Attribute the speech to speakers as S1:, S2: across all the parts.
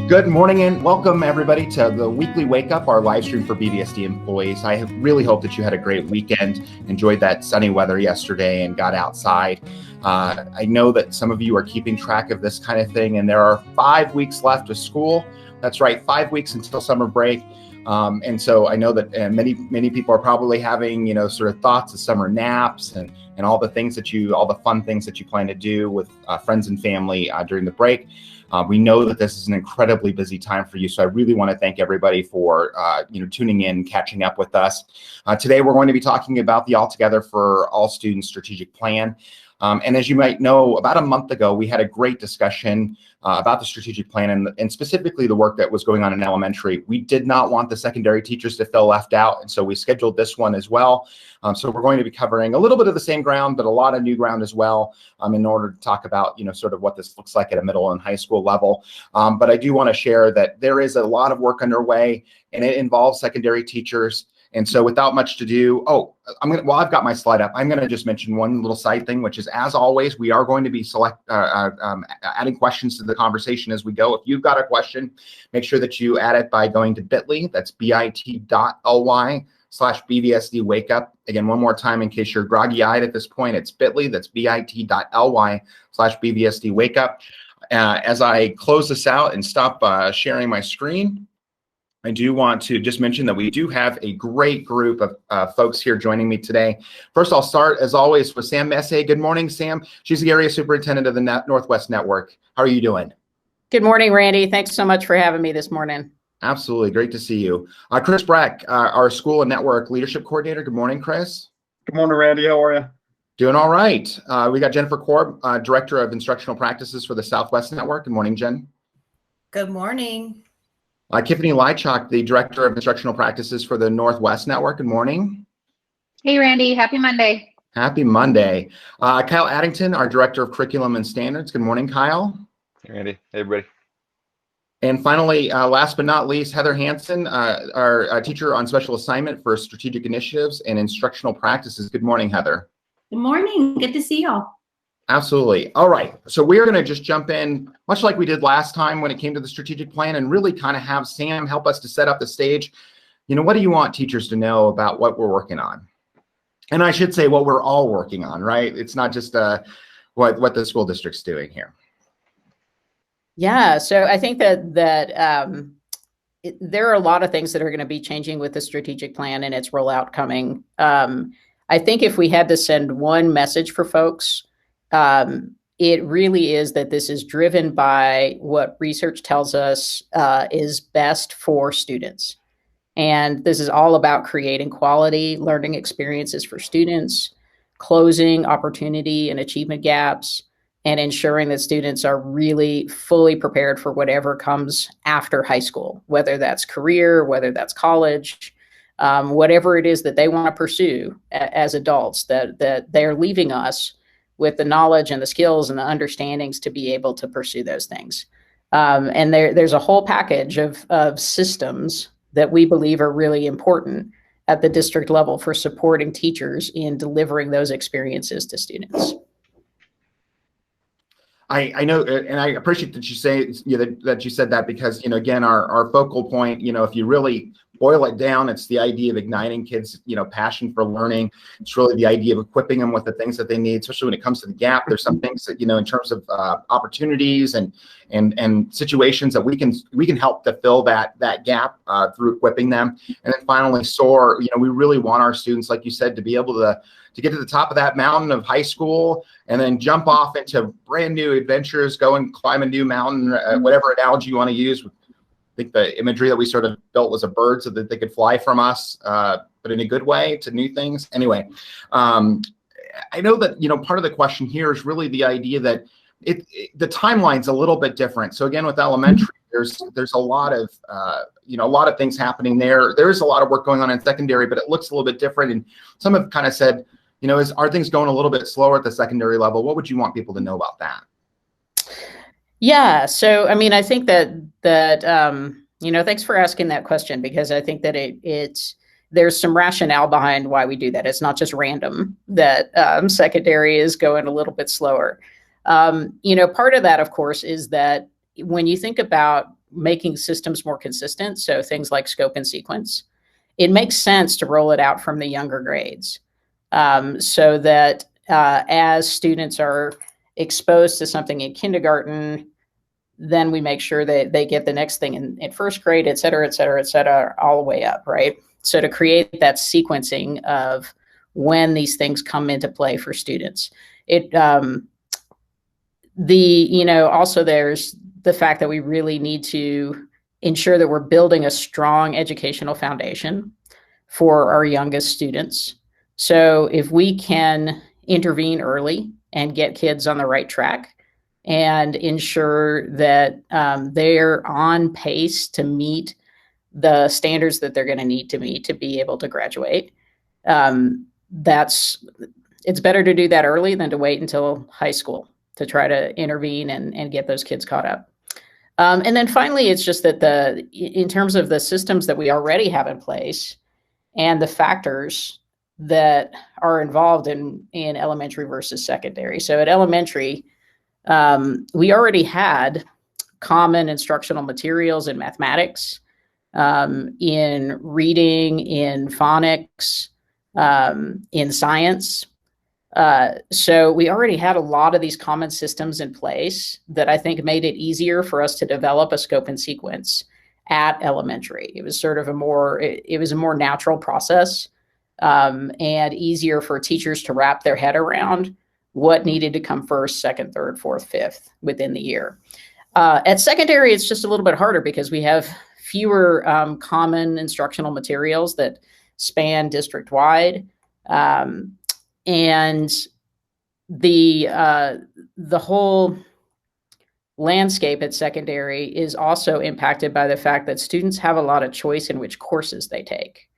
S1: Good morning and welcome everybody to the weekly wake up, our live stream for BVSD employees. I really hope that you had a great weekend, enjoyed that sunny weather yesterday and got outside. I know that some of you are keeping track of this kind of thing, and there are 5 weeks left of school. That's right, 5 weeks until summer break. And so I know that many people are probably having, sort of thoughts of summer naps and all the things all the fun things that you plan to do with friends and family during the break. We know that this is an incredibly busy time for you, so I really want to thank everybody for tuning in, catching up with us. Today, we're going to be talking about the Altogether for All Students strategic plan. And as you might know, about a month ago, we had a great discussion about the strategic plan and specifically the work that was going on in elementary. We did not want the secondary teachers to feel left out, and so we scheduled this one as well. So we're going to be covering a little bit of the same ground, but a lot of new ground as well, in order to talk about, sort of what this looks like at a middle and high school level. But I do want to share that there is a lot of work underway, and it involves secondary teachers. And so without much ado, I've got my slide up. I'm going to just mention one little side thing, which is, as always, we are going to be adding questions to the conversation as we go. If you've got a question, make sure that you add it by going to bit.ly. That's bit.ly/BVSD wake up. Again, one more time, in case you're groggy-eyed at this point, it's bit.ly. That's bit.ly/BVSD wake up. As I close this out and stop sharing my screen, I do want to just mention that we do have a great group of folks here joining me today. First, I'll start, as always, with Sam Messe. Good morning, Sam. She's the area superintendent of the Northwest Network. How are you doing?
S2: Good morning, Randy. Thanks so much for having me this morning.
S1: Absolutely. Great to see you. Chris Breck, our school and network leadership coordinator. Good morning, Chris.
S3: Good morning, Randy. How are you?
S1: Doing all right. We got Jennifer Korb, director of instructional practices for the Southwest Network. Good morning, Jen.
S4: Good morning.
S1: Tiffany Lychak, the Director of Instructional Practices for the Northwest Network. Good morning.
S5: Hey, Randy. Happy Monday.
S1: Happy Monday. Kyle Addington, our Director of Curriculum and Standards. Good morning, Kyle.
S3: Hey, Randy. Hey, everybody.
S1: And finally, last but not least, Heather Hansen, our teacher on special assignment for strategic initiatives and instructional practices. Good morning, Heather.
S4: Good morning. Good to see y'all.
S1: Absolutely. All right. So we are going to just jump in, much like we did last time when it came to the strategic plan, and really kind of have Sam help us to set up the stage. What do you want teachers to know about what we're working on? And I should say what we're all working on, right? It's not just what the school district's doing here.
S2: Yeah. So I think that there are a lot of things that are going to be changing with the strategic plan and its rollout coming. I think if we had to send one message for folks, it really is that this is driven by what research tells us is best for students. And this is all about creating quality learning experiences for students, closing opportunity and achievement gaps, and ensuring that students are really fully prepared for whatever comes after high school, whether that's career, whether that's college, whatever it is that they want to pursue as adults, that they're leaving us with the knowledge and the skills and the understandings to be able to pursue those things. And there's a whole package of systems that we believe are really important at the district level for supporting teachers in delivering those experiences to students.
S1: I know, and I appreciate that you say that you said that, because again, our focal point, if you really boil it down, it's the idea of igniting kids, passion for learning. It's really the idea of equipping them with the things that they need, especially when it comes to the gap. There's some things that, in terms of opportunities and situations that we can help to fill that gap through equipping them. And then finally, SOAR, we really want our students, like you said, to be able to get to the top of that mountain of high school and then jump off into brand new adventures, go and climb a new mountain, whatever analogy you want to use. I think the imagery that we sort of built was a bird so that they could fly from us, but in a good way, to new things. Anyway, I know that, part of the question here is really the idea that the timeline's a little bit different. So again, with elementary, there's a lot of, a lot of things happening there. There is a lot of work going on in secondary, but it looks a little bit different. And some have kind of said, are things going a little bit slower at the secondary level? What would you want people to know about that?
S2: Yeah. So, I mean, I think that thanks for asking that question, because I think that there's some rationale behind why we do that. It's not just random that secondary is going a little bit slower. Part of that, of course, is that when you think about making systems more consistent, so things like scope and sequence, it makes sense to roll it out from the younger grades, so that as students are exposed to something in kindergarten, then we make sure that they get the next thing in first grade, et cetera, et cetera, et cetera, all the way up, right? So to create that sequencing of when these things come into play for students. Also there's the fact that we really need to ensure that we're building a strong educational foundation for our youngest students. So if we can intervene early and get kids on the right track and ensure that they're on pace to meet the standards that they're going to need to meet to be able to graduate, it's better to do that early than to wait until high school to try to intervene and get those kids caught up. And then finally, it's just that in terms of the systems that we already have in place and the factors that are involved in elementary versus secondary. So at elementary, we already had common instructional materials in mathematics, in reading, in phonics, in science. So we already had a lot of these common systems in place that I think made it easier for us to develop a scope and sequence at elementary. It was sort of a more natural process, and easier for teachers to wrap their head around what needed to come first, second, third, fourth, fifth within the year. At secondary, it's just a little bit harder because we have fewer common instructional materials that span district-wide. And the whole landscape at secondary is also impacted by the fact that students have a lot of choice in which courses they take.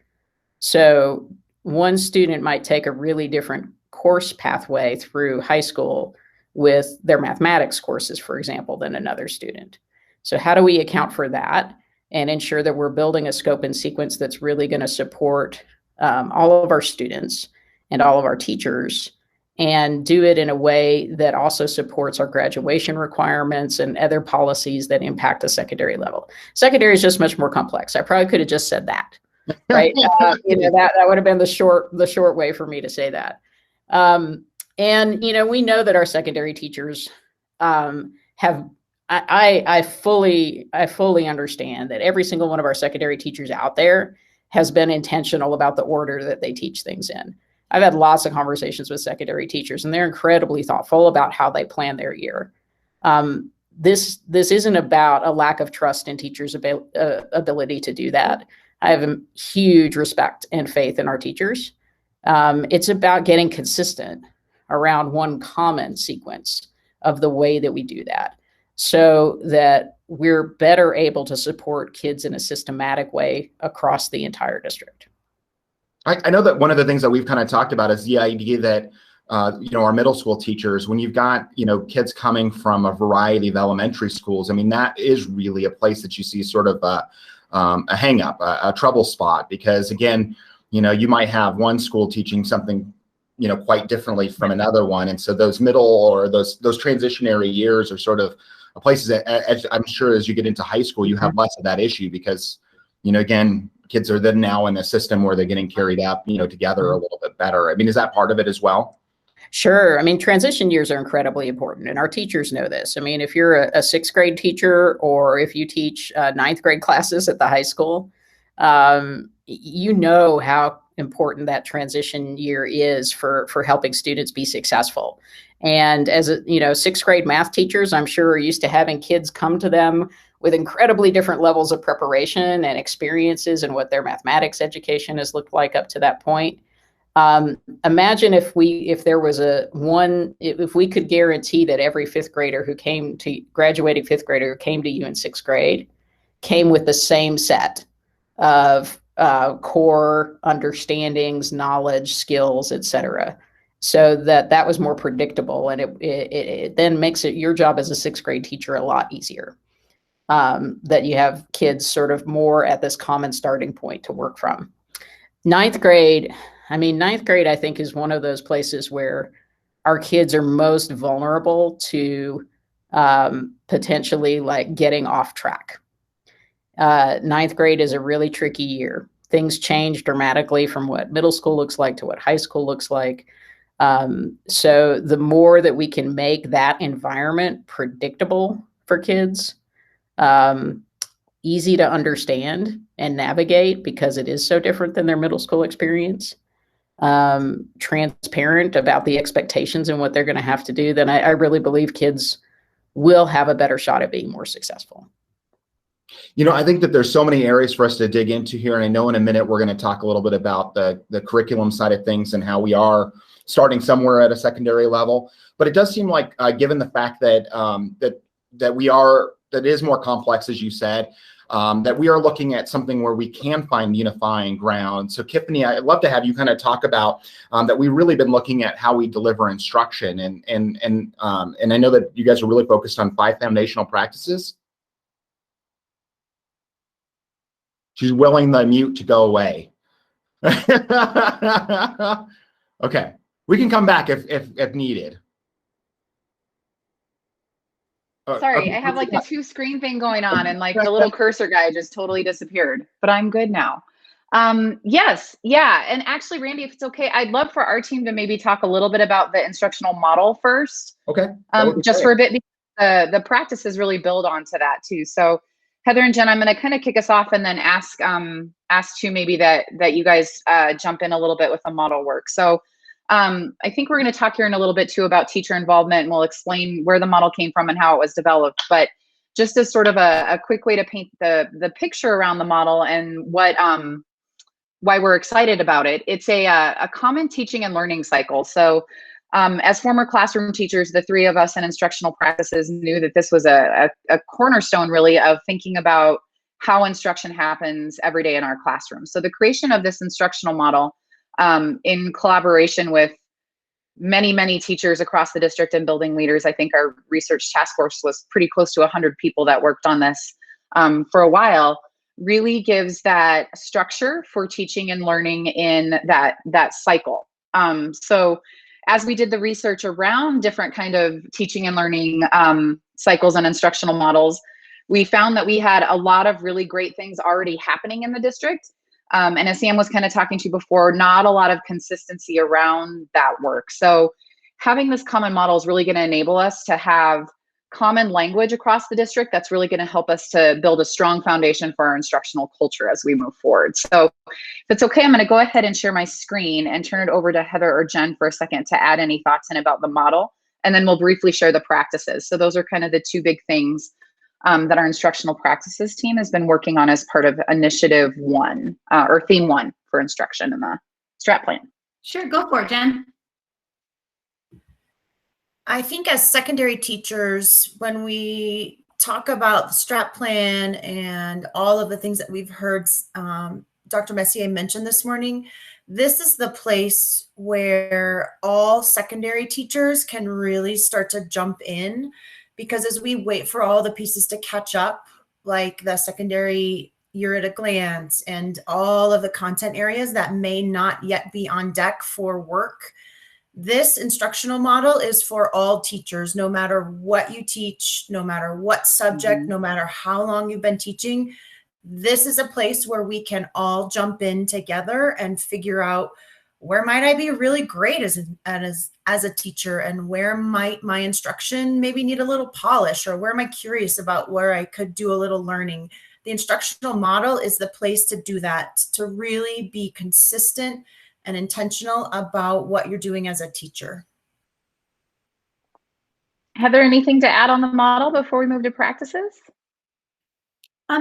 S2: So one student might take a really different course pathway through high school with their mathematics courses, for example, than another student. So how do we account for that and ensure that we're building a scope and sequence that's really going to support all of our students and all of our teachers, and do it in a way that also supports our graduation requirements and other policies that impact the secondary level. Secondary is just much more complex. I probably could have just said that, right? That would have been the short way for me to say that. And we know that our secondary teachers have. I fully understand that every single one of our secondary teachers out there has been intentional about the order that they teach things in. I've had lots of conversations with secondary teachers, and they're incredibly thoughtful about how they plan their year. This isn't about a lack of trust in teachers' ability to do that. I have a huge respect and faith in our teachers. It's about getting consistent around one common sequence of the way that we do that, so that we're better able to support kids in a systematic way across the entire district.
S1: I know that one of the things that we've kind of talked about is the idea that, our middle school teachers, when you've got, kids coming from a variety of elementary schools, I mean, that is really a place that you see sort of a hang up, a trouble spot, because again, you might have one school teaching something, quite differently from another one. And so those middle or those transitionary years are sort of places that, as I'm sure as you get into high school, you have less of that issue because, again, kids are then now in a system where they're getting carried up, together a little bit better. I mean, is that part of it as well?
S2: Sure. I mean, transition years are incredibly important, and our teachers know this. I mean, if you're a sixth grade teacher, or if you teach ninth grade classes at the high school, you know how important that transition year is for helping students be successful. And as sixth grade math teachers, I'm sure are used to having kids come to them with incredibly different levels of preparation and experiences and what their mathematics education has looked like up to that point. Imagine if we could guarantee that every graduating fifth grader who came to you in sixth grade came with the same set of core understandings, knowledge, skills, etc., so that was more predictable, and it then makes your job as a sixth grade teacher a lot easier. That you have kids sort of more at this common starting point to work from. Ninth grade, I think, is one of those places where our kids are most vulnerable to potentially like getting off track. Ninth grade is a really tricky year. Things change dramatically from what middle school looks like to what high school looks like. So the more that we can make that environment predictable for kids, easy to understand and navigate because it is so different than their middle school experience, transparent about the expectations and what they're going to have to do, then I really believe kids will have a better shot at being more successful.
S1: You know, I think that there's so many areas for us to dig into here. And I know in a minute, we're going to talk a little bit about the curriculum side of things and how we are starting somewhere at a secondary level. But it does seem like, given the fact that that is more complex, as you said, that we are looking at something where we can find unifying ground. So Tiffany, I'd love to have you kind of talk about that. We've really been looking at how we deliver instruction, and I know that you guys are really focused on 5 foundational practices. She's willing the mute to go away. Okay, we can come back if needed.
S5: Sorry,
S1: Okay.
S5: I have like the 2 screen thing going on and like the little cursor guy just totally disappeared, but I'm good now. Yes, yeah. And actually, Randy, if it's okay, I'd love for our team to maybe talk a little bit about the instructional model first.
S1: Okay.
S5: Just for a bit, because the practices really build onto that too. So Heather and Jen, I'm going to kind of kick us off and then ask too maybe that you guys jump in a little bit with the model work. So I think we're going to talk here in a little bit too about teacher involvement, and we'll explain where the model came from and how it was developed. But just as sort of a quick way to paint the picture around the model and what why we're excited about it, it's a common teaching and learning cycle. So as former classroom teachers, the 3 of us in instructional practices knew that this was a cornerstone really of thinking about how instruction happens every day in our classroom. So the creation of this instructional model in collaboration with many teachers across the district and building leaders. I think our research task force was pretty close to 100 people that worked on this for a while, really gives that structure for teaching and learning in that cycle. So as we did the research around different kind of teaching and learning cycles and instructional models, we found that we had a lot of really great things already happening in the district. And as Sam was kind of talking to before, not a lot of consistency around that work. So having this common model is really going to enable us to have common language across the district that's really going to help us to build a strong foundation for our instructional culture as we move forward. So if it's okay, I'm going to go ahead and share my screen and turn it over to Heather or Jen for a second to add any thoughts in about the model, and then we'll briefly share the practices. So those are kind of the 2 big things that our instructional practices team has been working on as part of initiative 1 or theme 1 for instruction in the strat plan.
S4: Sure, go for it, Jen. I think as secondary teachers, when we talk about the strat plan and all of the things that we've heard Dr. Messier mention this morning, this is the place where all secondary teachers can really start to jump in, because as we wait for all the pieces to catch up, like the secondary year at a glance and all of the content areas that may not yet be on deck for work, this instructional model is for all teachers, no matter what you teach, no matter what subject, no matter how long you've been teaching. This is a place where we can all jump in together and figure out, where might I be really great as a teacher, and where might my instruction maybe need a little polish, or where am I curious about where I could do a little learning. The instructional model is the place to do that, to really be consistent and intentional about what you're doing as a teacher.
S5: Heather, anything to add on the model before we move to practices?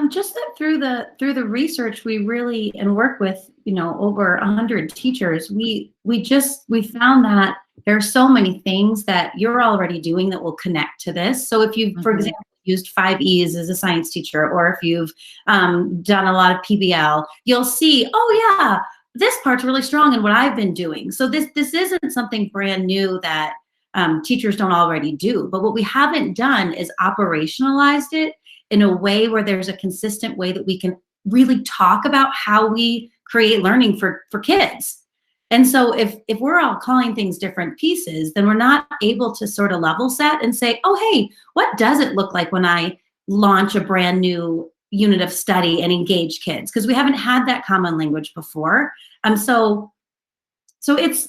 S6: Just that through the research, we really, and work with, over 100 teachers, we found that there are so many things that you're already doing that will connect to this. So if you, for example, used 5 E's as a science teacher, or if you've done a lot of PBL, you'll see, oh yeah, this part's really strong in what I've been doing. So this isn't something brand new that teachers don't already do. But what we haven't done is operationalized it in a way where there's a consistent way that we can really talk about how we create learning for kids. And so if we're all calling things different pieces, then we're not able to sort of level set and say, oh, hey, what does it look like when I launch a brand new unit of study and engage kids? Because we haven't had that common language before. So it's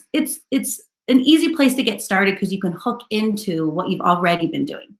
S6: an easy place to get started because you can hook into what you've already been doing.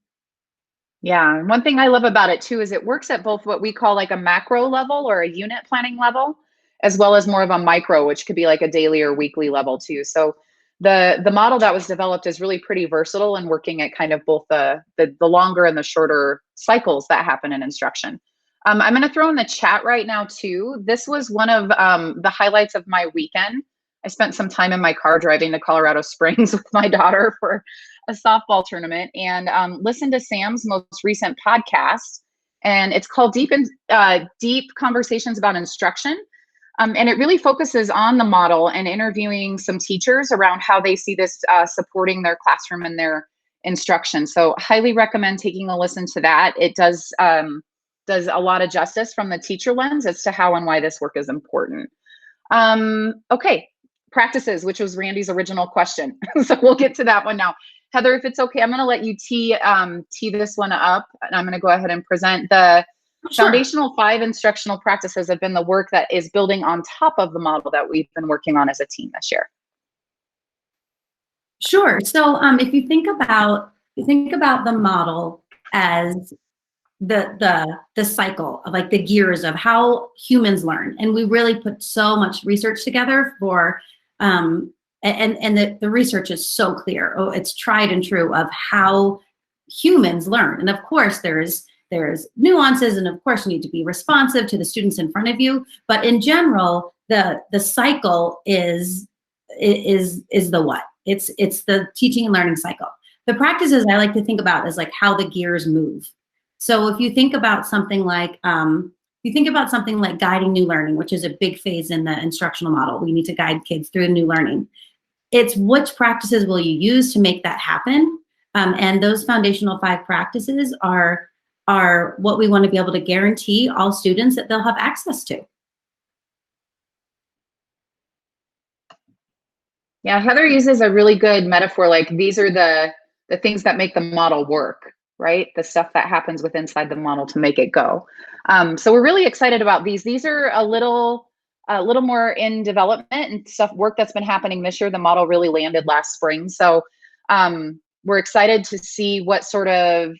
S5: Yeah, and one thing I love about it too is it works at both what we call like a macro level or a unit planning level, as well as more of a micro, which could be like a daily or weekly level too. So the model that was developed is really pretty versatile and working at kind of both the longer and the shorter cycles that happen in instruction. I'm going to throw in the chat right now too. This was one of the highlights of my weekend. I spent some time in my car driving to Colorado Springs with my daughter for a softball tournament and listened to Sam's most recent podcast. And it's called Deep Conversations About Instruction. And it really focuses on the model and interviewing some teachers around how they see this supporting their classroom and their instruction. So highly recommend taking a listen to that. It does a lot of justice from the teacher lens as to how and why this work is important. Okay, practices, which was Randy's original question. So we'll get to that one now. Heather, if it's okay, I'm going to let you tee this one up, and I'm going to go ahead and present the foundational 5 instructional practices have been the work that is building on top of the model that we've been working on as a team this year.
S6: Sure. So if you think about the model as the cycle of like the gears of how humans learn, and we really put so much research together for and the research is so clear. Oh, it's tried and true of how humans learn. And of course there's nuances, and of course you need to be responsive to the students in front of you, but in general the cycle is the what. It's the teaching and learning cycle. The practices I like to think about is like how the gears move. So if you think about something like guiding new learning, which is a big phase in the instructional model, we need to guide kids through new learning. It's which practices will you use to make that happen? And those foundational 5 practices are what we want to be able to guarantee all students that they'll have access to.
S5: Yeah, Heather uses a really good metaphor, like these are the things that make the model work, right? The stuff that happens with inside the model to make it go. So we're really excited about these. These are a little more in development and work that's been happening this year. The model really landed last spring. So we're excited to see what sort of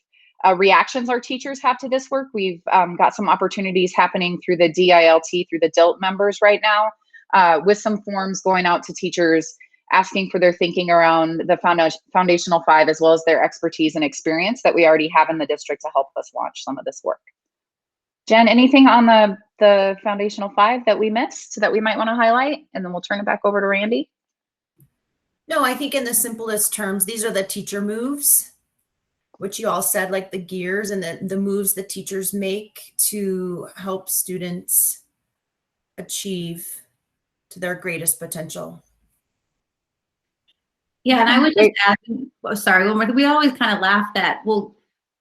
S5: reactions our teachers have to this work. We've got some opportunities happening through the DILT, through the DILT members right now, with some forms going out to teachers asking for their thinking around the foundational 5, as well as their expertise and experience that we already have in the district to help us launch some of this work. Jen, anything on the foundational 5 that we missed that we might want to highlight? And then we'll turn it back over to Randy.
S4: No, I think in the simplest terms, these are the teacher moves, which you all said, like the gears and the moves the teachers make to help students achieve to their greatest potential.
S6: Yeah, and I would just add, one more thing. We always kind of laugh that, well,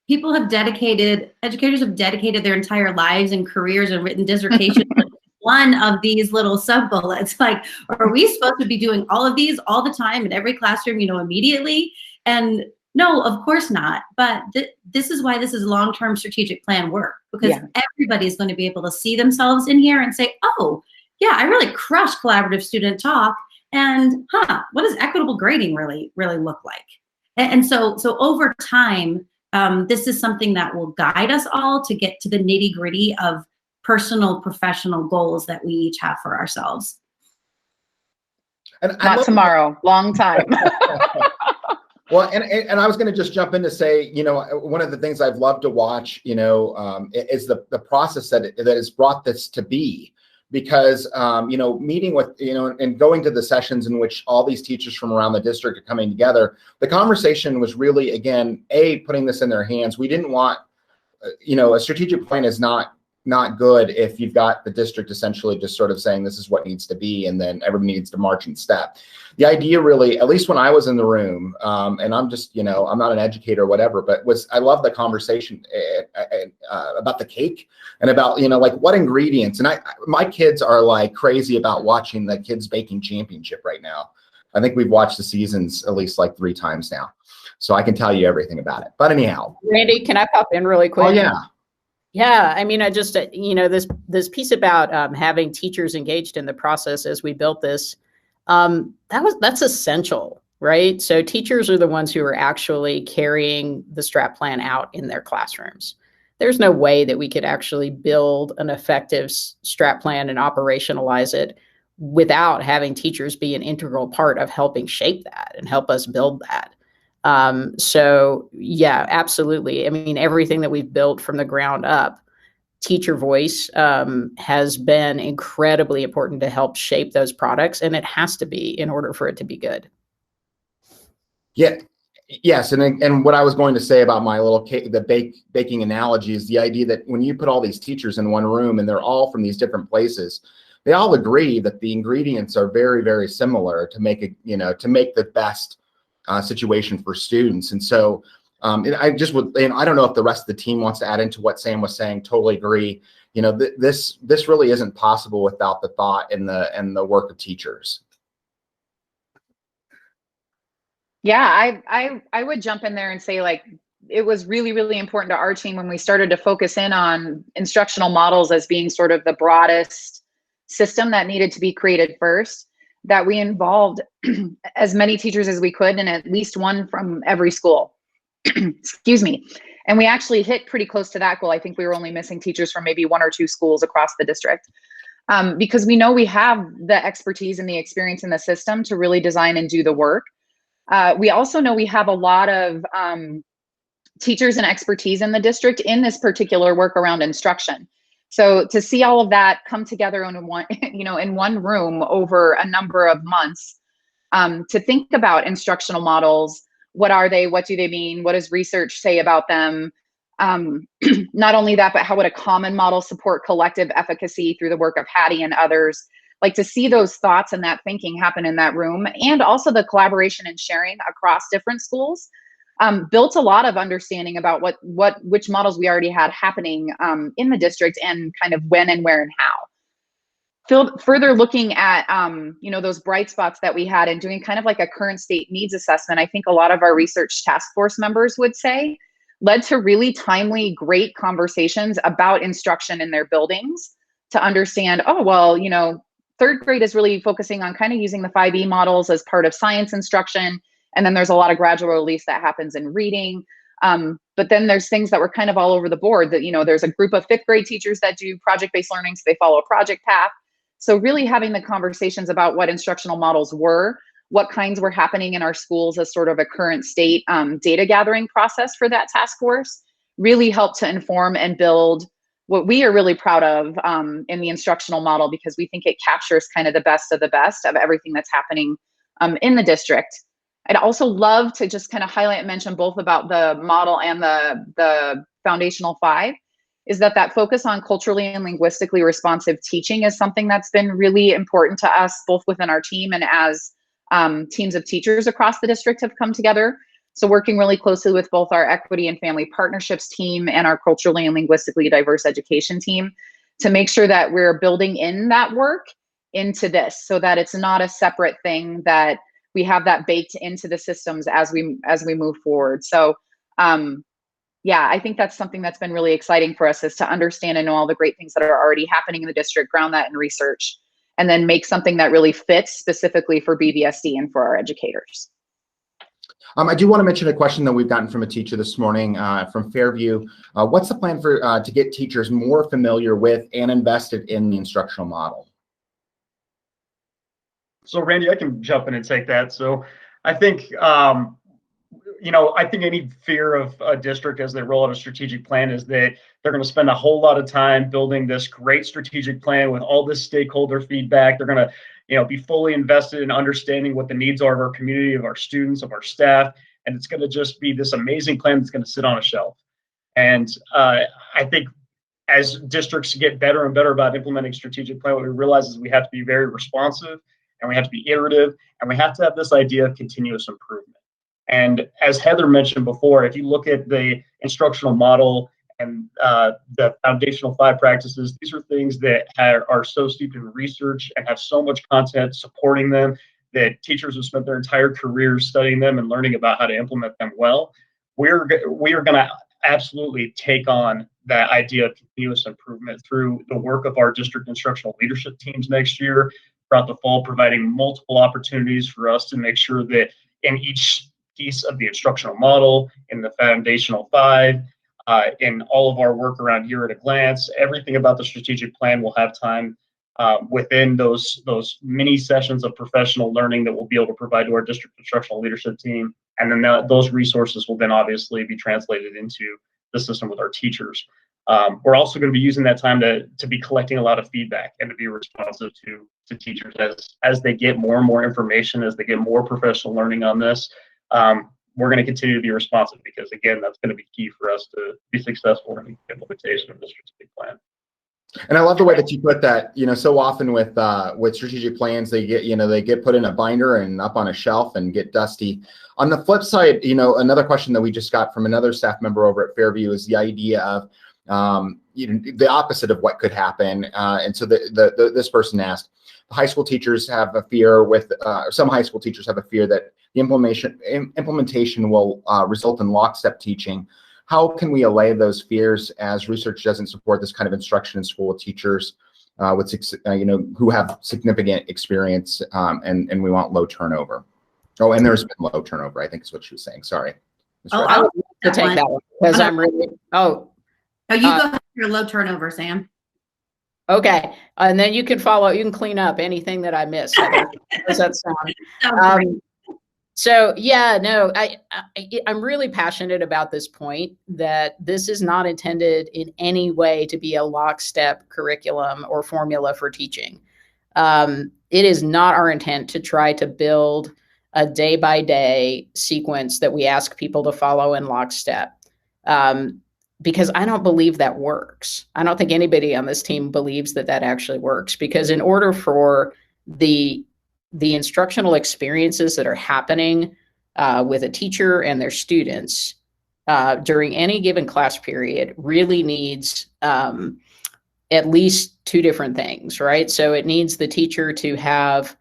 S6: educators have dedicated their entire lives and careers and written dissertations on one of these little sub-bullets. Like, are we supposed to be doing all of these all the time in every classroom, immediately? And no, of course not. But this is why this is long-term strategic plan work, because everybody is going to be able to see themselves in here and say, oh, yeah, I really crushed collaborative student talk. And what does equitable grading really look like? And so over time, this is something that will guide us all to get to the nitty gritty of personal, professional goals that we each have for ourselves.
S1: And
S5: not tomorrow, long time.
S1: Well, and I was going to just jump in to say, one of the things I've loved to watch, is the process that has brought this to be. Because, meeting with, and going to the sessions in which all these teachers from around the district are coming together, the conversation was really, again, putting this in their hands. We didn't want, a strategic plan is not not good if you've got the district essentially just sort of saying this is what needs to be, and then everybody needs to march in step. The idea really, at least when I was in the room, and I'm just, I'm not an educator or whatever, but I love the conversation about the cake and about, like what ingredients. And my kids are like crazy about watching the Kids Baking Championship right now. I think we've watched the seasons at least like 3 times now. So I can tell you everything about it. But anyhow.
S2: Randy, can I pop in really quick?
S1: Oh, yeah.
S2: Yeah, I mean, I just, this piece about having teachers engaged in the process as we built this, that's essential, right? So teachers are the ones who are actually carrying the strat plan out in their classrooms. There's no way that we could actually build an effective strat plan and operationalize it without having teachers be an integral part of helping shape that and help us build that. So yeah, absolutely. I mean, everything that we've built from the ground up, teacher voice has been incredibly important to help shape those products, and it has to be in order for it to be good.
S1: Yeah. Yes, and what I was going to say about my little baking analogy is the idea that when you put all these teachers in one room and they're all from these different places, they all agree that the ingredients are very, very similar to make the best situation for students. And so I just would, and I don't know if the rest of the team wants to add into what Sam was saying. Totally agree. This really isn't possible without the thought and the work of teachers.
S5: Yeah, I would jump in there and say, like, it was really, really important to our team when we started to focus in on instructional models as being sort of the broadest system that needed to be created first, that we involved as many teachers as we could and at least one from every school. Excuse me. And we actually hit pretty close to that goal. I think we were only missing teachers from maybe 1 or 2 schools across the district, because we know we have the expertise and the experience in the system to really design and do the work. We also know we have a lot of teachers and expertise in the district in this particular work around instruction. So to see all of that come together in one, in one room over a number of months, to think about instructional models, what are they? What do they mean? What does research say about them? Not only that, but how would a common model support collective efficacy through the work of Hattie and others? Like, to see those thoughts and that thinking happen in that room, and also the collaboration and sharing across different schools, built a lot of understanding about which models we already had happening in the district, and kind of when and where and how. Further looking at those bright spots that we had and doing kind of like a current state needs assessment, I think a lot of our research task force members would say led to really timely, great conversations about instruction in their buildings to understand, oh, well, 3rd grade is really focusing on kind of using the 5E models as part of science instruction. And then there's a lot of gradual release that happens in reading. But then there's things that were kind of all over the board that, there's a group of 5th grade teachers that do project-based learning, so they follow a project path. So really having the conversations about what instructional models were, what kinds were happening in our schools as sort of a current state data gathering process for that task force really helped to inform and build what we are really proud of in the instructional model, because we think it captures kind of the best of everything that's happening in the district. I'd also love to just kind of highlight and mention both about the model and the foundational 5, is that focus on culturally and linguistically responsive teaching is something that's been really important to us, both within our team and as teams of teachers across the district have come together. So working really closely with both our equity and family partnerships team and our culturally and linguistically diverse education team to make sure that we're building in that work into this, so that it's not a separate thing, that we have that baked into the systems as we move forward. So yeah, I think that's something that's been really exciting for us, is to understand and know all the great things that are already happening in the district, ground that in research, and then make something that really fits specifically for BVSD and for our educators.
S1: I do want to mention a question that we've gotten from a teacher this morning from Fairview. What's the plan for to get teachers more familiar with and invested in the instructional model?
S7: So Randy, I can jump in and take that. So I think, I think any fear of a district as they roll out a strategic plan is that they're going to spend a whole lot of time building this great strategic plan with all this stakeholder feedback. They're going to be fully invested in understanding what the needs are of our community, of our students, of our staff, and it's going to just be this amazing plan that's going to sit on a shelf. And I think as districts get better and better about implementing strategic plan, what we realize is we have to be very responsive, and we have to be iterative, and we have to have this idea of continuous improvement. And as Heather mentioned before, if you look at the instructional model and the foundational 5 practices, these are things that are so steeped in research and have so much content supporting them that teachers have spent their entire careers studying them and learning about how to implement them well. We are going to absolutely take on that idea of continuous improvement through the work of our district instructional leadership teams next year, throughout the fall, providing multiple opportunities for us to make sure that in each piece of the instructional model, in the foundational 5, in all of our work around Year at a Glance, everything about the strategic plan will have time within those mini sessions of professional learning that we'll be able to provide to our district instructional leadership team. And then those resources will then obviously be translated into the system with our teachers. We're also going to be using that time to be collecting a lot of feedback and to be responsive to teachers as they get more and more information, as they get more professional learning on this. We're going to continue to be responsive because, again, that's going to be key for us to be successful in the implementation of the strategic plan.
S1: And I love the way that you put that. So often with strategic plans, they get put in a binder and up on a shelf and get dusty. On the flip side, another question that we just got from another staff member over at Fairview is the idea of the opposite of what could happen. And so this person asked, high school teachers have a fear some high school teachers have a fear that the implementation will result in lockstep teaching. How can we allay those fears, as research doesn't support this kind of instruction in school with teachers who have significant experience, and we want low turnover? Oh, and there's been low turnover, I think is what she was saying. Sorry.
S2: I would like to take that one because I'm really. Oh,
S6: you go ahead with your low turnover, Sam.
S2: Okay, and then you can follow. You can clean up anything that I missed. How does that sound? So yeah, no, I'm really passionate about this point that this is not intended in any way to be a lockstep curriculum or formula for teaching. It is not our intent to try to build a day-by-day sequence that we ask people to follow in lockstep, because I don't believe that works. I don't think anybody on this team believes that actually works, because in order for the instructional experiences that are happening with a teacher and their students during any given class period really needs at least 2 different things, right? So it needs the teacher to have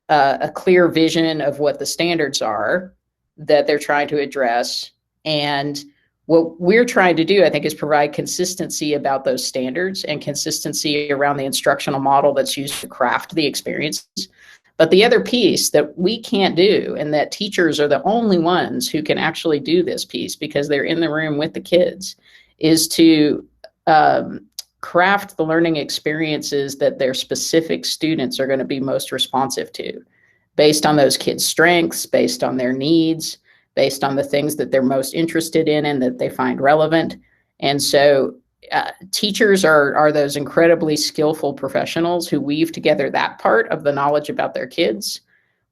S2: a clear vision of what the standards are that they're trying to address. And what we're trying to do, I think, is provide consistency about those standards and consistency around the instructional model that's used to craft the experiences. But the other piece that we can't do, and that teachers are the only ones who can actually do this piece because they're in the room with the kids, is to craft the learning experiences that their specific students are going to be most responsive to, based on those kids' strengths, based on their needs, based on the things that they're most interested in and that they find relevant. And so teachers are those incredibly skillful professionals who weave together that part of the knowledge about their kids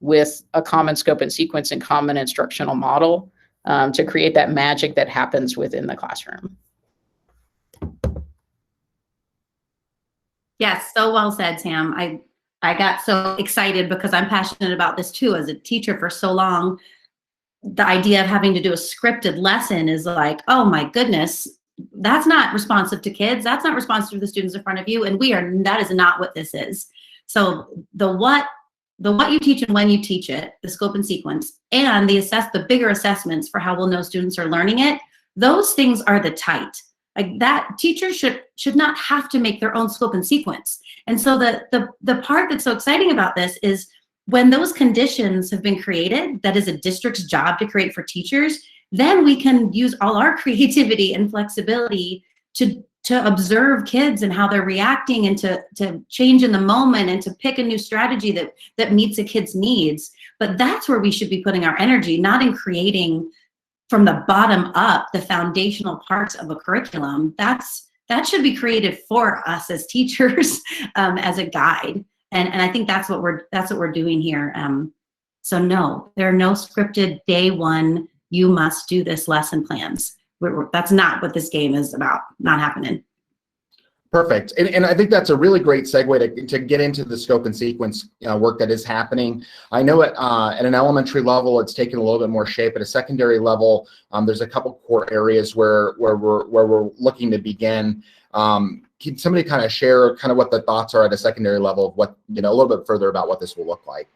S2: with a common scope and sequence and common instructional model to create that magic that happens within the classroom.
S6: Yes, so well said, Sam. I got so excited because I'm passionate about this too. As a teacher for so long, the idea of having to do a scripted lesson is like, oh my goodness, that's not responsive to kids. That's not responsive to the students in front of you. And that is not what this is. So the what you teach and when you teach it, the scope and sequence, and the bigger assessments for how we'll know students are learning it, those things are the tight. Like that, teachers should not have to make their own scope and sequence. And so the part that's so exciting about this is when those conditions have been created, that is a district's job to create for teachers, then we can use all our creativity and flexibility to observe kids and how they're reacting, and to change in the moment, and to pick a new strategy that meets a kid's needs. But that's where we should be putting our energy, not in creating from the bottom up the foundational parts of a curriculum. That should be created for us as teachers as a guide. And I think that's what we're doing here. So no, there are no scripted day one, you must do this lesson plans. That's not what this game is about. Not happening.
S1: Perfect. And I think that's a really great segue to get into the scope and sequence work that is happening. I know at an elementary level, it's taken a little bit more shape. At a secondary level, there's a couple core areas where we're looking to begin. Can somebody kind of share kind of what the thoughts are at a secondary level of what, a little bit further about what this will look like?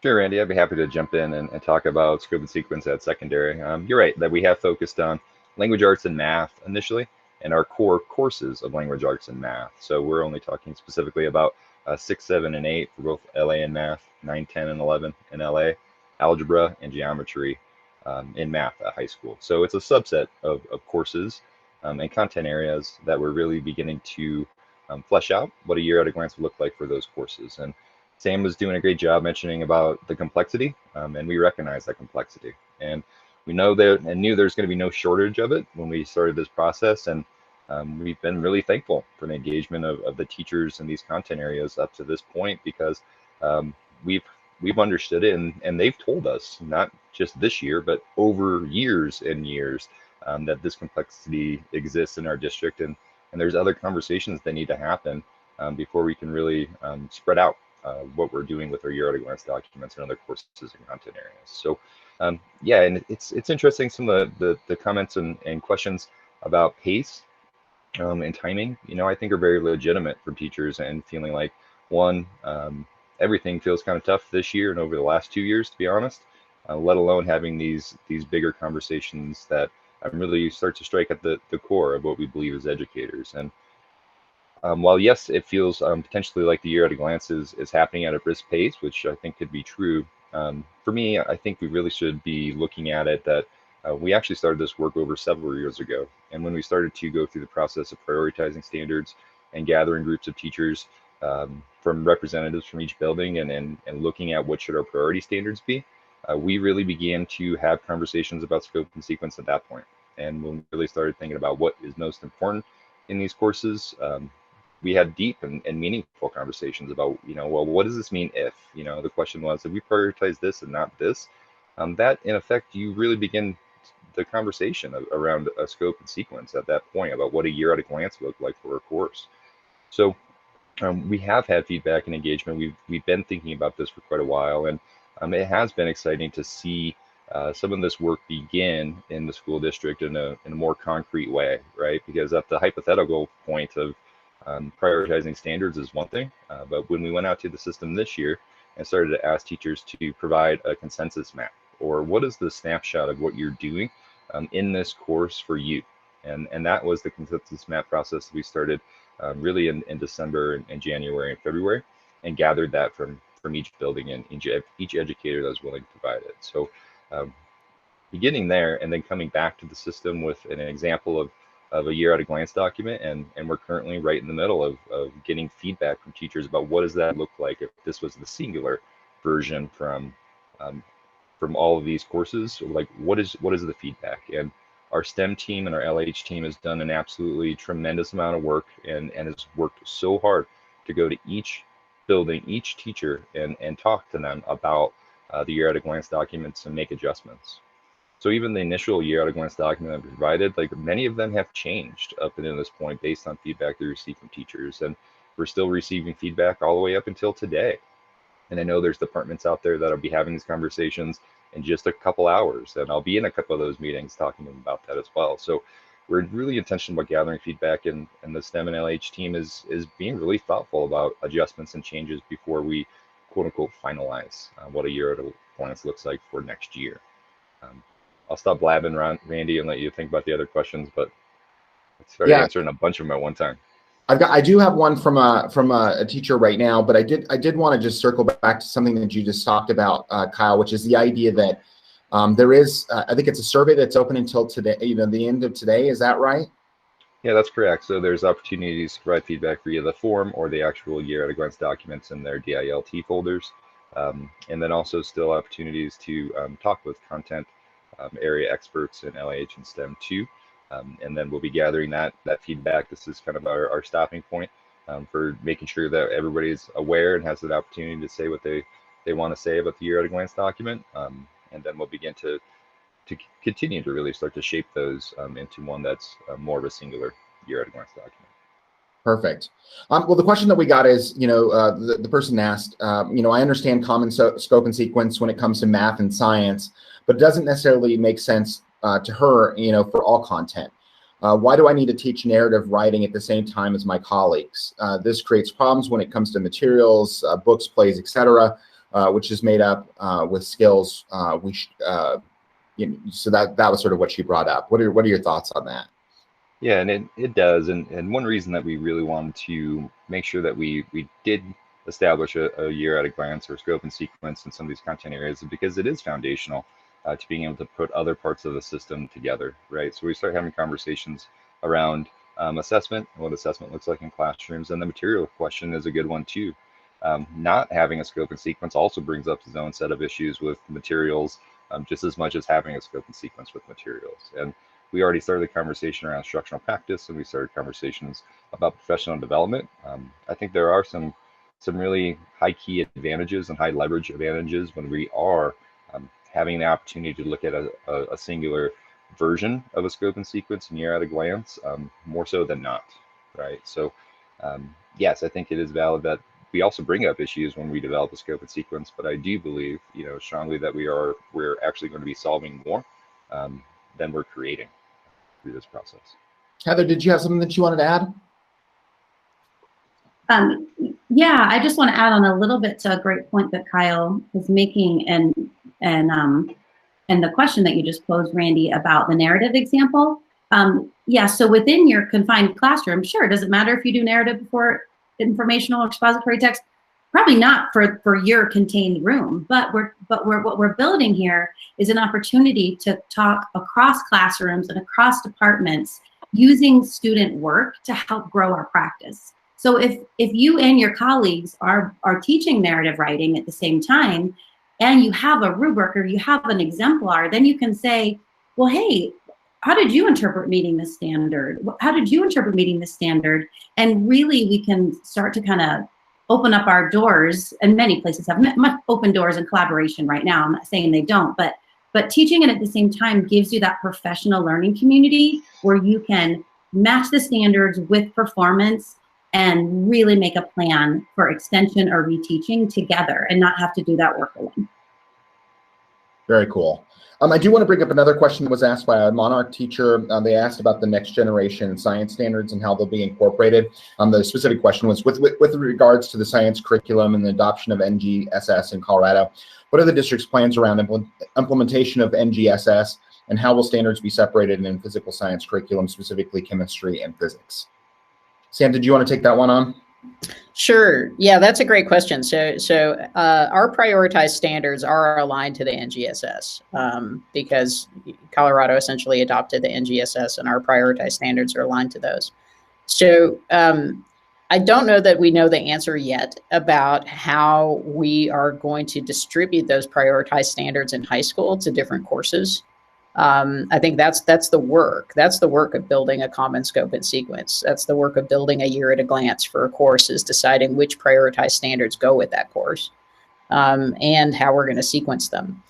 S3: Sure, Randy, I'd be happy to jump in and talk about scope and sequence at secondary. You're right that we have focused on language arts and math initially, and our core courses of language arts and math. So we're only talking specifically about 6, 7, and 8 for both LA and math, 9, 10, and 11 in LA, algebra and geometry in math at high school. So it's a subset of courses and content areas that we're really beginning to flesh out what a year at a glance would look like for those courses. And Sam was doing a great job mentioning about the complexity, and we recognize that complexity. And we know that and knew there's going to be no shortage of it when we started this process. And we've been really thankful for the engagement of the teachers in these content areas up to this point, because we've understood it, and they've told us, not just this year, but over years and years, that this complexity exists in our district, and there's other conversations that need to happen before we can really spread out what we're doing with our year at a glance documents and other courses and content areas. So yeah, and it's interesting, some of the comments and questions about pace and timing, I think are very legitimate from teachers, and feeling like, one, everything feels kind of tough this year and over the last 2 years, to be honest, let alone having these bigger conversations that really start to strike at the core of what we believe as educators. And while yes, it feels potentially like the year at a glance is happening at a brisk pace, which I think could be true, for me, I think we really should be looking at it that we actually started this work over several years ago. And when we started to go through the process of prioritizing standards and gathering groups of teachers from representatives from each building and looking at what should our priority standards be, we really began to have conversations about scope and sequence at that point. And when we really started thinking about what is most important in these courses, we had deep and meaningful conversations about, well, what does this mean if, the question was, if we prioritize this and not this, that in effect, you really begin the conversation around a scope and sequence at that point about what a year at a glance would look like for a course. So we have had feedback and engagement. We've been thinking about this for quite a while, and it has been exciting to see some of this work begin in the school district in a more concrete way, right? Because at the hypothetical point of prioritizing standards is one thing, but when we went out to the system this year and started to ask teachers to provide a consensus map, or what is the snapshot of what you're doing in this course for you, and that was the consensus map process that we started really in December and January and February, and gathered that from each building and each educator that was willing to provide it. So beginning there and then coming back to the system with an example of a year at a glance document, and we're currently right in the middle of getting feedback from teachers about what does that look like if this was the singular version from all of these courses. Like, what is the feedback? And our STEM team and our LH team has done an absolutely tremendous amount of work, and has worked so hard to go to each building, each teacher, and talk to them about the year at a glance documents and make adjustments. So even the initial year at a glance document that we provided, like, many of them have changed up until this point based on feedback they received from teachers, and we're still receiving feedback all the way up until today. And I know there's departments out there that'll be having these conversations in just a couple hours, and I'll be in a couple of those meetings talking to them about that as well. So we're really intentional about gathering feedback, and the STEM and LH team is being really thoughtful about adjustments and changes before we quote unquote finalize what a year at a glance looks like for next year. I'll stop blabbing around, Randy, and let you think about the other questions, but I started answering a bunch of them at one time.
S1: I do have one from a teacher right now, but I did want to just circle back to something that you just talked about, Kyle, which is the idea that there is, I think it's a survey that's open until today, the end of today. Is that right?
S3: Yeah, that's correct. So there's opportunities to provide feedback via the form or the actual year at a glance documents in their DILT folders. And then also still opportunities to talk with content area experts in LH and STEM too. And then we'll be gathering that feedback. This is kind of our stopping point for making sure that everybody's aware and has an opportunity to say what they want to say about the year at a glance document. And then we'll begin to continue to really start to shape those into one that's more of a singular year at a glance document.
S1: Perfect. Well, the question that we got is, the person asked, I understand common scope and sequence when it comes to math and science, but it doesn't necessarily make sense to her, for all content. Why do I need to teach narrative writing at the same time as my colleagues? This creates problems when it comes to materials, books, plays, etc., which is made up with skills. So that was sort of what she brought up. What are your thoughts on that?
S3: Yeah, and it does. And one reason that we really wanted to make sure that we did establish a year at a glance or scope and sequence in some of these content areas is because it is foundational to being able to put other parts of the system together, right? So we start having conversations around assessment, what assessment looks like in classrooms, and the material question is a good one too. Not having a scope and sequence also brings up its own set of issues with materials, just as much as having a scope and sequence with materials. And we already started the conversation around instructional practice, and we started conversations about professional development. I think there are some really high key advantages and high leverage advantages when we are having the opportunity to look at a singular version of a scope and sequence and year at a glance, more so than not, right? So yes, I think it is valid that we also bring up issues when we develop a scope and sequence, but I do believe, strongly that we're actually going to be solving more than we're creating through this process.
S1: Heather, did you have something that you wanted to add?
S6: Yeah, I just want to add on a little bit to a great point that Kyle is making, and the question that you just posed, Randy, about the narrative example. Yeah, so within your confined classroom, sure, it doesn't matter if you do narrative before informational or expository text. Probably not for your contained room, but what we're building here is an opportunity to talk across classrooms and across departments using student work to help grow our practice. So if you and your colleagues are teaching narrative writing at the same time, and you have a rubric or you have an exemplar, then you can say, well, hey, how did you interpret meeting this standard? How did you interpret meeting this standard? And really we can start to kind of open up our doors, and many places have much open doors in collaboration right now. I'm not saying they don't, but teaching it at the same time gives you that professional learning community where you can match the standards with performance and really make a plan for extension or reteaching together and not have to do that work alone.
S1: Very cool. I do want to bring up another question that was asked by a Monarch teacher. They asked about the next generation science standards and how they'll be incorporated. The specific question was with regards to the science curriculum and the adoption of NGSS in Colorado, what are the district's plans around implementation of NGSS, and how will standards be separated in physical science curriculum, specifically chemistry and physics? Sam, did you want to take that one on?
S2: Sure. Yeah, that's a great question. So our prioritized standards are aligned to the NGSS because Colorado essentially adopted the NGSS, and our prioritized standards are aligned to those. So I don't know that we know the answer yet about how we are going to distribute those prioritized standards in high school to different courses. I think that's the work. That's the work of building a common scope and sequence. That's the work of building a year at a glance for a course, is deciding which prioritized standards go with that course and how we're going to sequence them.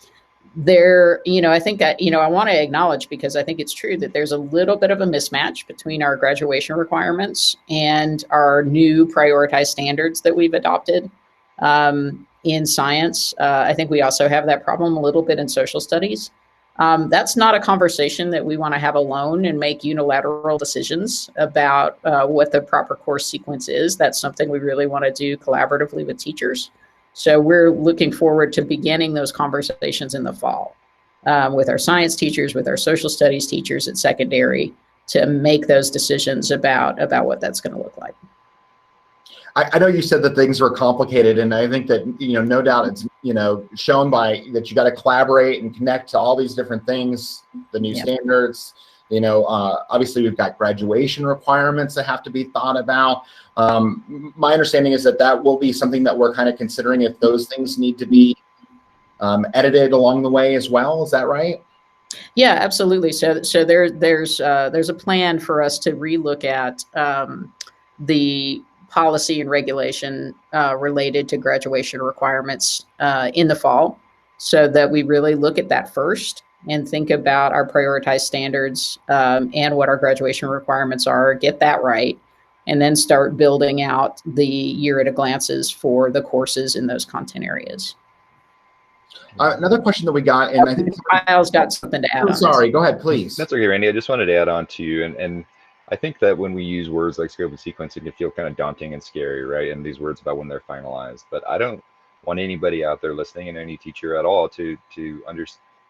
S2: I think that, I want to acknowledge, because I think it's true, that there's a little bit of a mismatch between our graduation requirements and our new prioritized standards that we've adopted in science. I think we also have that problem a little bit in social studies. That's not a conversation that we want to have alone and make unilateral decisions about what the proper course sequence is. That's something we really want to do collaboratively with teachers. So we're looking forward to beginning those conversations in the fall with our science teachers, with our social studies teachers at secondary, to make those decisions about what that's going to look like.
S1: I know you said that things are complicated, and I think that, no doubt it's, shown by that you got to collaborate and connect to all these different things, the new standards. Obviously we've got graduation requirements that have to be thought about. My understanding is that will be something that we're kind of considering, if those things need to be edited along the way as well. Is that right?
S2: Yeah, absolutely. So there's a plan for us to relook at the policy and regulation related to graduation requirements in the fall, so that we really look at that first and think about our prioritized standards and what our graduation requirements are, get that right, and then start building out the year at a glances for the courses in those content areas.
S1: Another question that we got, and I think
S2: Kyle's got something to add on.
S1: Sorry, go ahead, please.
S3: That's okay, Randy. I just wanted to add on to you, and I think that when we use words like scope and sequence, it can feel kind of daunting and scary, right? And these words about when they're finalized. But I don't want anybody out there listening, and any teacher at all, to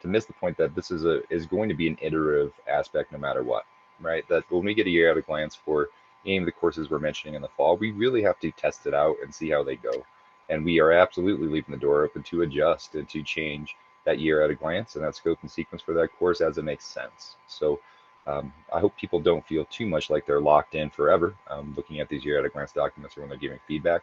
S3: miss the point that this is going to be an iterative aspect no matter what, right? That when we get a year at a glance for any of the courses we're mentioning in the fall, we really have to test it out and see how they go. And we are absolutely leaving the door open to adjust and to change that year at a glance and that scope and sequence for that course as it makes sense. So I hope people don't feel too much like they're locked in forever looking at these year at a glance documents or when they're giving feedback.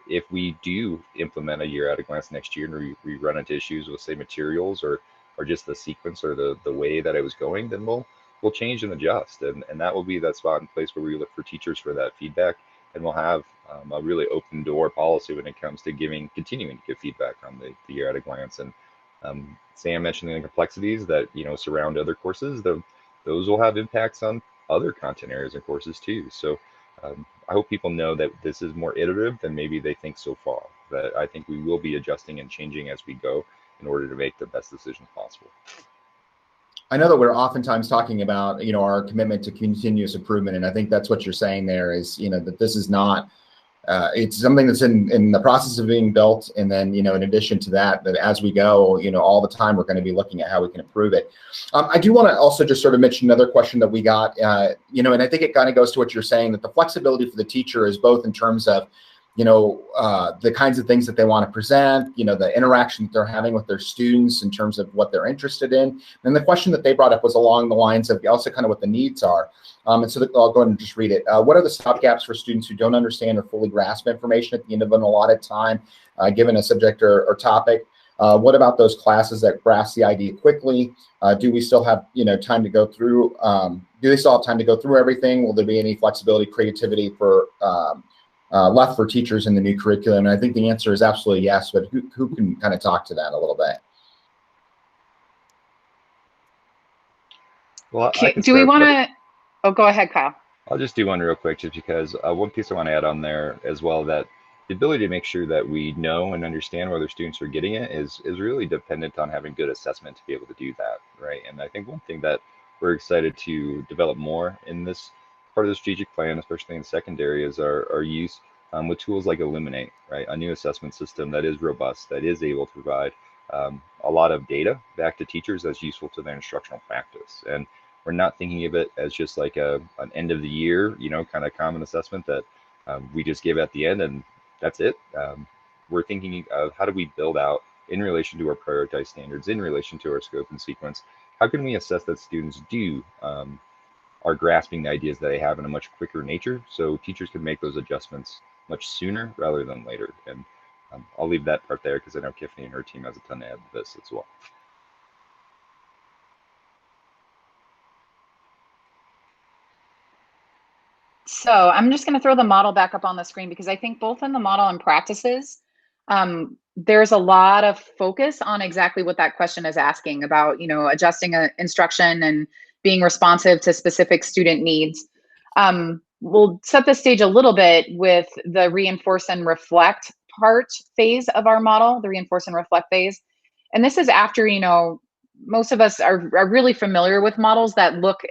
S3: If we do implement a year at a glance next year and we run into issues with, say, materials or just the sequence or the way that it was going, then we'll change and adjust. And that will be that spot and place where we look for teachers for that feedback. And we'll have a really open door policy when it comes to continuing to give feedback on the year at a glance. And Sam mentioned the complexities that surround other courses. Those will have impacts on other content areas and courses too. So I hope people know that this is more iterative than maybe they think so far. That I think we will be adjusting and changing as we go in order to make the best decisions possible.
S1: I know that we're oftentimes talking about, our commitment to continuous improvement. And I think that's what you're saying there is, that this is not, it's something that's in the process of being built. And then, in addition to that as we go, all the time, we're going to be looking at how we can improve it. I do want to also just sort of mention another question that we got, and I think it kind of goes to what you're saying, that the flexibility for the teacher is both in terms of, the kinds of things that they want to present, the interaction that they're having with their students in terms of what they're interested in. And the question that they brought up was along the lines of also kind of what the needs are. And so I'll go ahead and just read it. What are the stopgaps for students who don't understand or fully grasp information at the end of an allotted time, given a subject or topic? What about those classes that grasp the idea quickly? Do we still have, time to go through? Do they still have time to go through everything? Will there be any flexibility, creativity for left for teachers in the new curriculum? And I think the answer is absolutely yes, but who can kind of talk to that a little bit?
S3: Well,
S5: do we want to, go ahead, Kyle.
S3: I'll just do one real quick, just because one piece I want to add on there as well, that the ability to make sure that we know and understand whether students are getting it is really dependent on having good assessment to be able to do that, right? And I think one thing that we're excited to develop more in this part of the strategic plan, especially in secondary, is our use with tools like Illuminate, right? A new assessment system that is robust, that is able to provide a lot of data back to teachers that's useful to their instructional practice. And we're not thinking of it as just like an end of the year, kind of common assessment that we just give at the end and that's it. We're thinking of how do we build out in relation to our prioritized standards, in relation to our scope and sequence, how can we assess that students are grasping the ideas that they have in a much quicker nature, so teachers can make those adjustments much sooner rather than later. And I'll leave that part there because I know Tiffany and her team has a ton to add to this as well.
S5: So I'm just going to throw the model back up on the screen because I think both in the model and practices, there's a lot of focus on exactly what that question is asking about, adjusting instruction and being responsive to specific student needs. We'll set the stage a little bit with the reinforce and reflect phase of our model, the reinforce and reflect phase. And this is after, most of us are really familiar with models that look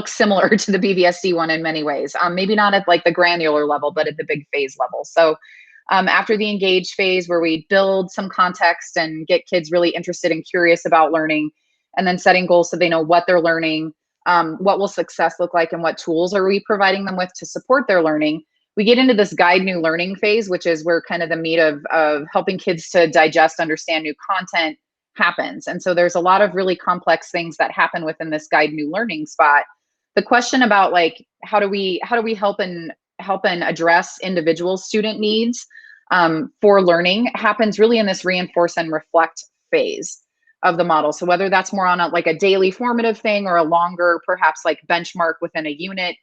S5: similar to the BVSD one in many ways. Maybe not at like the granular level, but at the big phase level. So after the engage phase where we build some context and get kids really interested and curious about learning, and then setting goals so they know what they're learning, what will success look like, and what tools are we providing them with to support their learning. We get into this guide new learning phase, which is where kind of the meat of helping kids to digest, understand new content happens. And so there's a lot of really complex things that happen within this guide new learning spot. The question about like, how do we help and address individual student needs for learning happens really in this reinforce and reflect phase of the model. So whether that's more on a daily formative thing or a longer, perhaps like benchmark within a unit,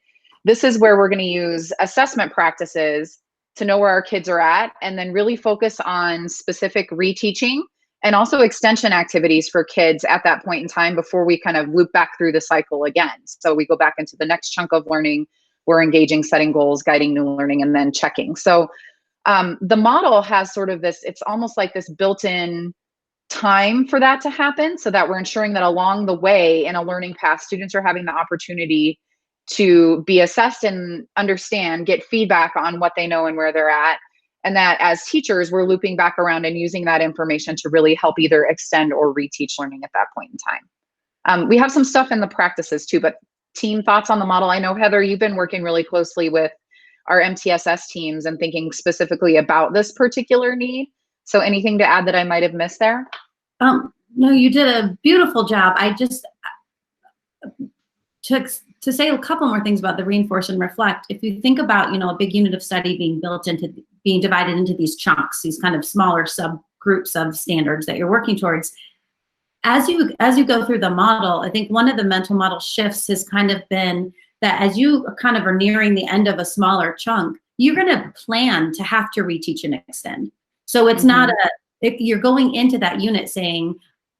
S5: this is where we're going to use assessment practices to know where our kids are at and then really focus on specific reteaching and also extension activities for kids at that point in time before we kind of loop back through the cycle again. So we go back into the next chunk of learning we're engaging, setting goals, guiding new learning, and then checking. So the model has sort of this, it's almost like this built-in time for that to happen, so that we're ensuring that along the way in a learning path, students are having the opportunity to be assessed and understand, get feedback on what they know and where they're at. And that as teachers, we're looping back around and using that information to really help either extend or reteach learning at that point in time. We have some stuff in the practices too, but team thoughts on the model. I know, Heather, you've been working really closely with our MTSS teams and thinking specifically about this particular need. So anything to add that I might have missed there?
S6: No, you did a beautiful job. I just took to say a couple more things about the reinforce and reflect. If you think about, a big unit of study being divided into these chunks, these kind of smaller subgroups of standards that you're working towards, as you go through the model, I think one of the mental model shifts has kind of been that as you kind of are nearing the end of a smaller chunk, you're going to plan to have to reteach and extend. So it's not if you're going into that unit saying,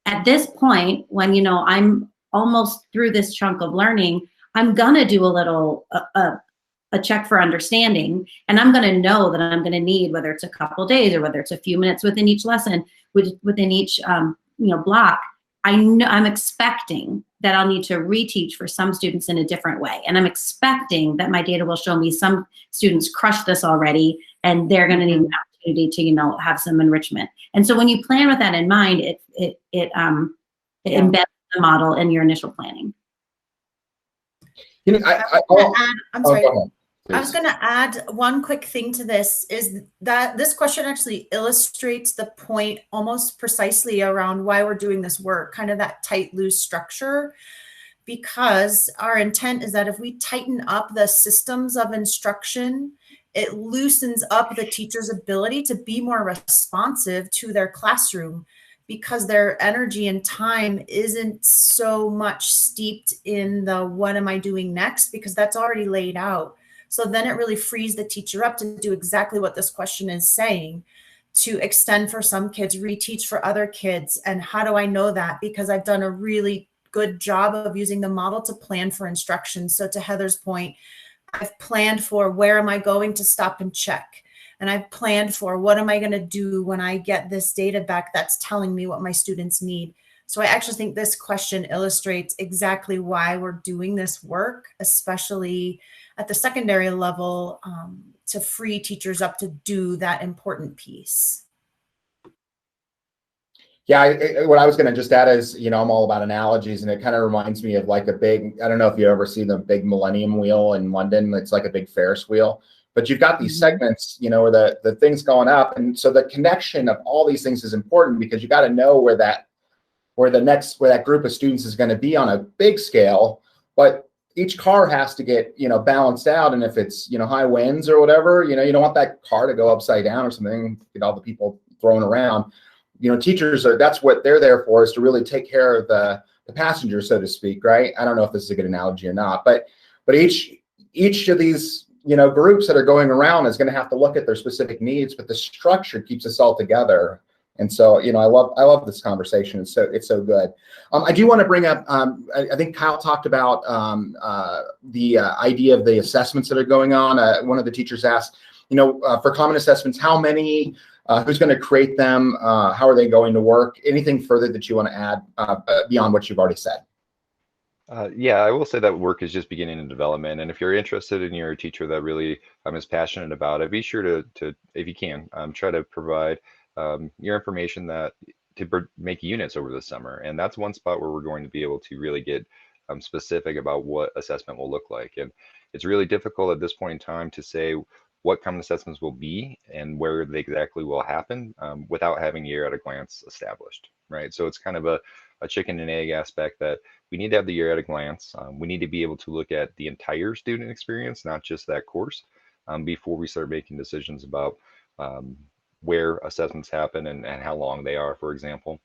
S6: at this point, when, I'm almost through this chunk of learning, I'm going to do a little, a check for understanding, and I'm going to know that I'm going to need, whether it's a couple days or whether it's a few minutes within each lesson, within each, block, I'm expecting that I'll need to reteach for some students in a different way. And I'm expecting that my data will show me some students crush this already, and they're going to need an opportunity to, have some enrichment. And so when you plan with that in mind, it embeds the model in your initial planning.
S4: I'm sorry. I was going to add one quick thing to this, is that this question actually illustrates the point almost precisely around why we're doing this work, kind of that tight, loose structure, because our intent is that if we tighten up the systems of instruction, it loosens up the teacher's ability to be more responsive to their classroom, because their energy and time isn't so much steeped in the what am I doing next, because that's already laid out. So then it really frees the teacher up to do exactly what this question is saying, to extend for some kids, reteach for other kids. And how do I know that? Because I've done a really good job of using the model to plan for instruction. So to Heather's point, I've planned for where am I going to stop and check? And I've planned for what am I going to do when I get this data back that's telling me what my students need. So I actually think this question illustrates exactly why we're doing this work, especially at the secondary level, to free teachers up to do that important piece.
S1: Yeah, what I was going to just add is, I'm all about analogies, and it kind of reminds me of like a big, I don't know if you ever seen the big Millennium Wheel in London. It's like a big Ferris wheel, but you've got these segments, where the thing's going up. And so the connection of all these things is important, because you got to know where that group of students is going to be on a big scale, but each car has to get, balanced out. And if it's, high winds or whatever, you don't want that car to go upside down or something, get all the people thrown around. Teachers that's what they're there for, is to really take care of the passenger, so to speak, right? I don't know if this is a good analogy or not, but each of these, groups that are going around is going to have to look at their specific needs, but the structure keeps us all together. And so, I love this conversation. It's so good. I do want to bring up, I think Kyle talked about the idea of the assessments that are going on. One of the teachers asked, for common assessments, how many, who's going to create them? How are they going to work? Anything further that you want to add beyond what you've already said?
S3: Yeah, I will say that work is just beginning in development. And if you're interested in your teacher that really is passionate about it, be sure to if you can, try to provide your information to make units over the summer. And that's one spot where we're going to be able to really get specific about what assessment will look like. And it's really difficult at this point in time to say what common assessments will be and where they exactly will happen without having year at a glance established, right? So it's kind of a chicken and egg aspect, that we need to have the year at a glance. We need to be able to look at the entire student experience, not just that course, before we start making decisions about where assessments happen and how long they are, for example.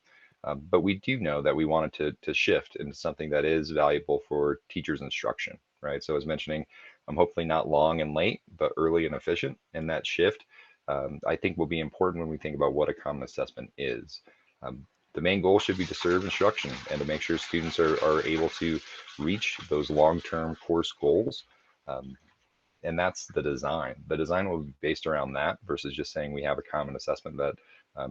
S3: But we do know that we wanted to shift into something that is valuable for teachers' instruction, right? So as mentioning, hopefully not long and late, but early and efficient. And that shift, I think, will be important when we think about what a common assessment is. The main goal should be to serve instruction and to make sure students are able to reach those long-term course goals And that's the design. The design will be based around that versus just saying we have a common assessment that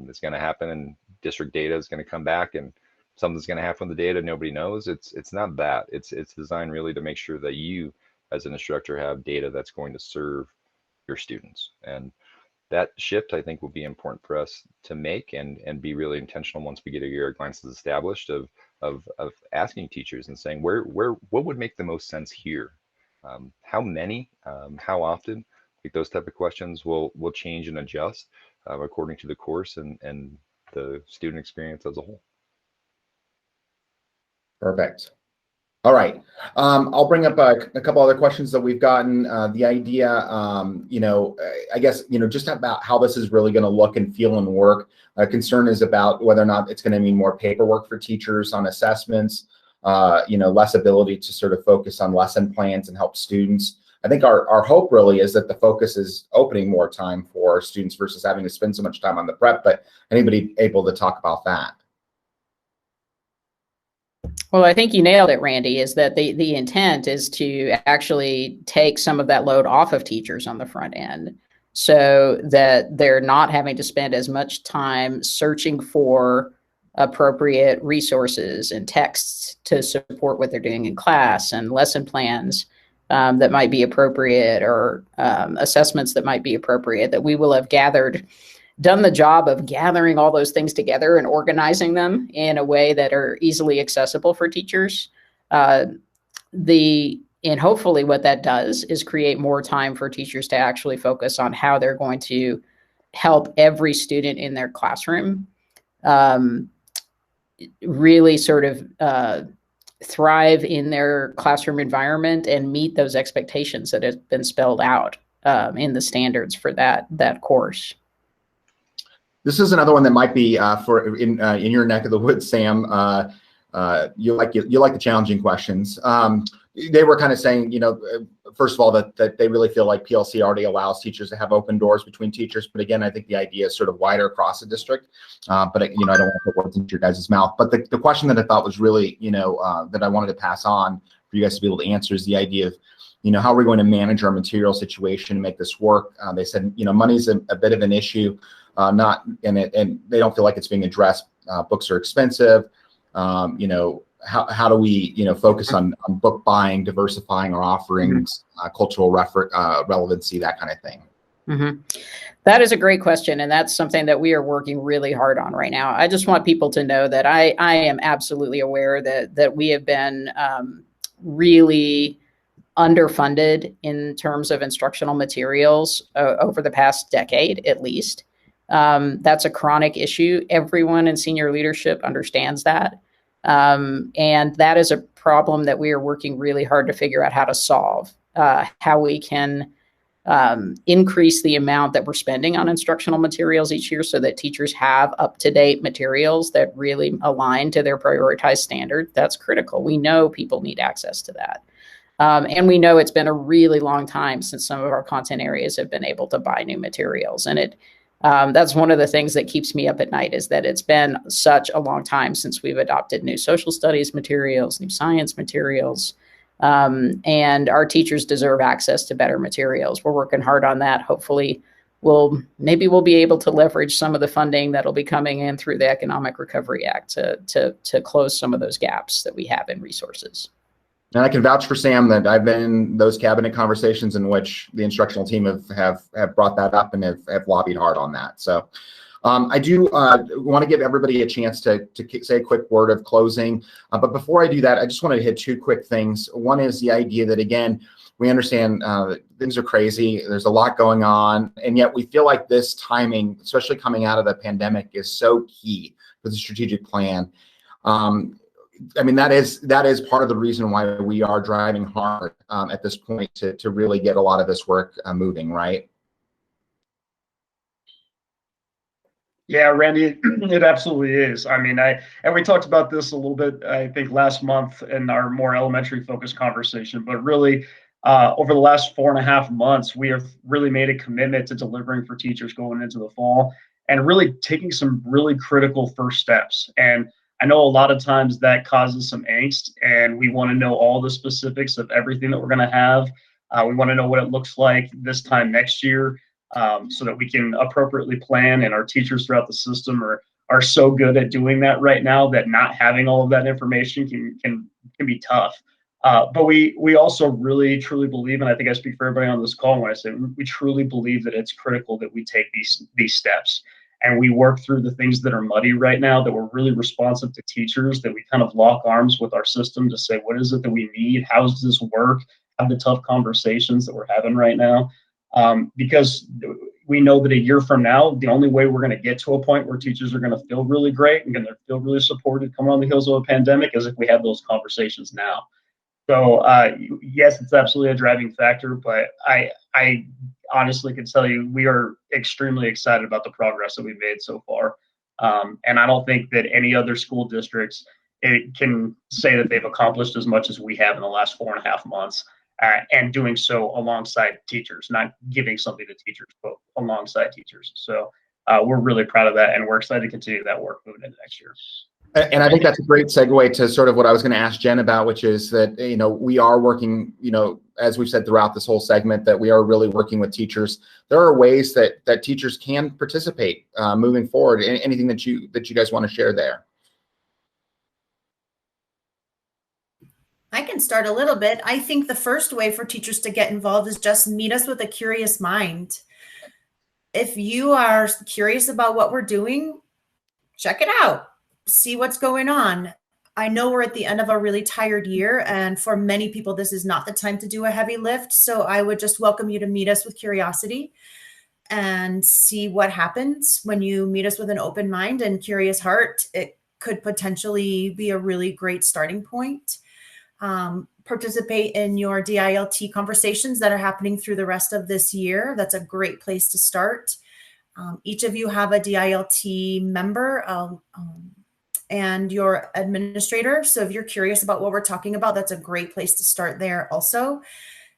S3: is going to happen and district data is going to come back and something's going to happen with the data nobody knows. It's not that. It's designed really to make sure that you as an instructor have data that's going to serve your students. And that shift, I think, will be important for us to make and be really intentional once we get our guidelines established of asking teachers and saying what would make the most sense here, how many, how often, like those type of questions will change and adjust according to the course and the student experience as a whole.
S1: Perfect. All right. I'll bring up a couple other questions that we've gotten. The idea, I guess, just about how this is really going to look and feel and work. Concern is about whether or not it's going to mean more paperwork for teachers on assessments, less ability to sort of focus on lesson plans and help students. I think our hope really is that the focus is opening more time for students versus having to spend so much time on the prep, but anybody able to talk about that?
S2: Well, I think you nailed it, Randy, is that the intent is to actually take some of that load off of teachers on the front end so that they're not having to spend as much time searching for appropriate resources and texts to support what they're doing in class and lesson plans that might be appropriate or assessments that might be appropriate, that we will have done the job of gathering all those things together and organizing them in a way that are easily accessible for teachers. And hopefully what that does is create more time for teachers to actually focus on how they're going to help every student in their classroom really sort of thrive in their classroom environment and meet those expectations that have been spelled out in the standards for that course.
S1: This is another one that might be in your neck of the woods, Sam. You like the challenging questions. They were kind of saying, first of all, that they really feel like PLC already allows teachers to have open doors between teachers. But again, I think the idea is sort of wider across the district. But I don't want to put words into your guys' mouth. But the question that I thought was really, that I wanted to pass on for you guys to be able to answer is the idea of, how are we going to manage our material situation and make this work? They said, money's a bit of an issue. And they don't feel like it's being addressed. Books are expensive. How do we focus on book buying, diversifying our offerings, cultural relevancy, that kind of thing?
S2: Mm-hmm. That is a great question, and that's something that we are working really hard on right now. I just want people to know that I am absolutely aware that we have been really underfunded in terms of instructional materials over the past decade, at least. That's a chronic issue. Everyone in senior leadership understands that. And that is a problem that we are working really hard to figure out how to solve, how we can increase the amount that we're spending on instructional materials each year so that teachers have up-to-date materials that really align to their prioritized standard. That's critical. We know people need access to that. And we know it's been a really long time since some of our content areas have been able to buy new materials. And that's one of the things that keeps me up at night, is that it's been such a long time since we've adopted new social studies materials, new science materials, and our teachers deserve access to better materials. We're working hard on that. Hopefully, maybe we'll be able to leverage some of the funding that'll be coming in through the Economic Recovery Act to close some of those gaps that we have in resources.
S1: And I can vouch for Sam that I've been in those cabinet conversations in which the instructional team have brought that up and have lobbied hard on that. So I do want to give everybody a chance to say a quick word of closing. But before I do that, I just want to hit two quick things. One is the idea that, again, we understand things are crazy. There's a lot going on. And yet we feel like this timing, especially coming out of the pandemic, is so key for the strategic plan. I mean, that is part of the reason why we are driving hard at this point to really get a lot of this work moving, right?
S7: Yeah, Randy, it absolutely is. I mean, and we talked about this a little bit, I think, last month in our more elementary focused conversation, but really over the last 4.5 months, we have really made a commitment to delivering for teachers going into the fall and really taking some really critical first steps. And I know a lot of times that causes some angst, and we want to know all the specifics of everything that we're going to have. We want to know what it looks like this time next year, so that we can appropriately plan. And our teachers throughout the system are so good at doing that right now that not having all of that information can be tough. But we also really truly believe, and I think I speak for everybody on this call when I say we truly believe that it's critical that we take these steps and we work through the things that are muddy right now, that we're really responsive to teachers, that we kind of lock arms with our system to say, what is it that we need? How does this work? Have the tough conversations that we're having right now. Because we know that a year from now, the only way we're going to get to a point where teachers are going to feel really great and going to feel really supported coming on the heels of a pandemic is if we have those conversations now. So yes, it's absolutely a driving factor, but I honestly can tell you we are extremely excited about the progress that we've made so far. And I don't think that any other school districts can say that they've accomplished as much as we have in the last 4.5 months, and doing so alongside teachers, not giving something to teachers, but alongside teachers. So we're really proud of that, and we're excited to continue that work moving into next year.
S1: And I think that's a great segue to sort of what I was going to ask Jen about, which is that, we are working, as we've said throughout this whole segment, that we are really working with teachers. There are ways that teachers can participate moving forward. Anything that you guys want to share there?
S4: I can start a little bit. I think the first way for teachers to get involved is just meet us with a curious mind. If you are curious about what we're doing, check it out. See what's going on. I know we're at the end of a really tired year, and for many people, this is not the time to do a heavy lift. So I would just welcome you to meet us with curiosity and see what happens when you meet us with an open mind and curious heart. It could potentially be a really great starting point. Participate in your DILT conversations that are happening through the rest of this year. That's a great place to start. Each of you have a DILT member and your administrator. So if you're curious about what we're talking about, that's a great place to start there also.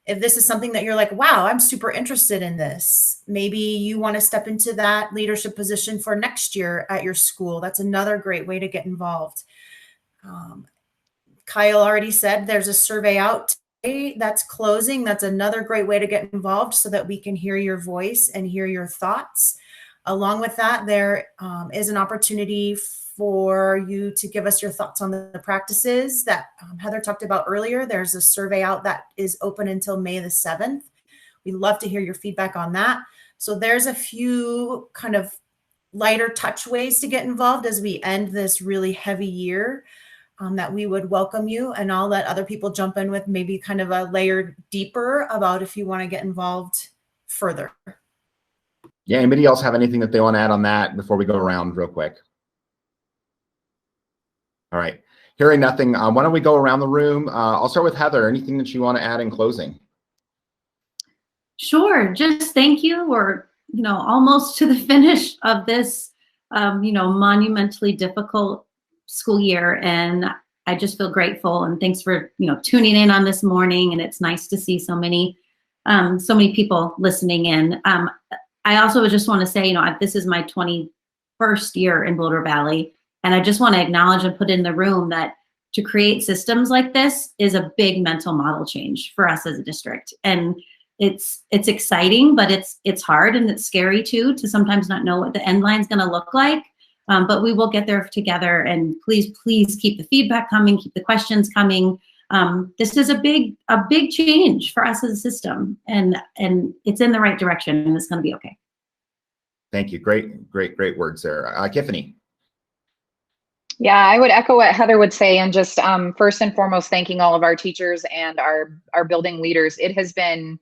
S4: If this is something that you're like, wow, I'm super interested in this, maybe you want to step into that leadership position for next year at your school. That's another great way to get involved. Kyle already said there's a survey out today that's closing. That's another great way to get involved so that we can hear your voice and hear your thoughts. Along with that, there is an opportunity for you to give us your thoughts on the practices that Heather talked about earlier. There's a survey out that is open until May the 7th. We'd love to hear your feedback on that. So there's a few kind of lighter touch ways to get involved as we end this really heavy year. That we would welcome you, and I'll let other people jump in with maybe kind of a layer deeper about if you want to get involved further.
S1: Yeah, anybody else have anything that they want to add on that before we go around real quick? All right, hearing nothing, why don't we go around the room? I'll start with Heather. Anything that you want to add in closing?
S6: Sure, just thank you. We're almost to the finish of this monumentally difficult school year, and I just feel grateful, and thanks for tuning in on this morning. And it's nice to see so many people listening in. I also just want to say, this is my 21st year in Boulder Valley, and I just want to acknowledge and put in the room that to create systems like this is a big mental model change for us as a district. And it's exciting, but it's hard, and it's scary too, to sometimes not know what the end line is going to look like. But we will get there together, and please keep the feedback coming, keep the questions coming. This is a big change for us as a system, and it's in the right direction, and it's going to be okay.
S1: Thank you. Great words there. Tiffany.
S5: Yeah, I would echo what Heather would say, and just first and foremost, thanking all of our teachers and our building leaders. It has been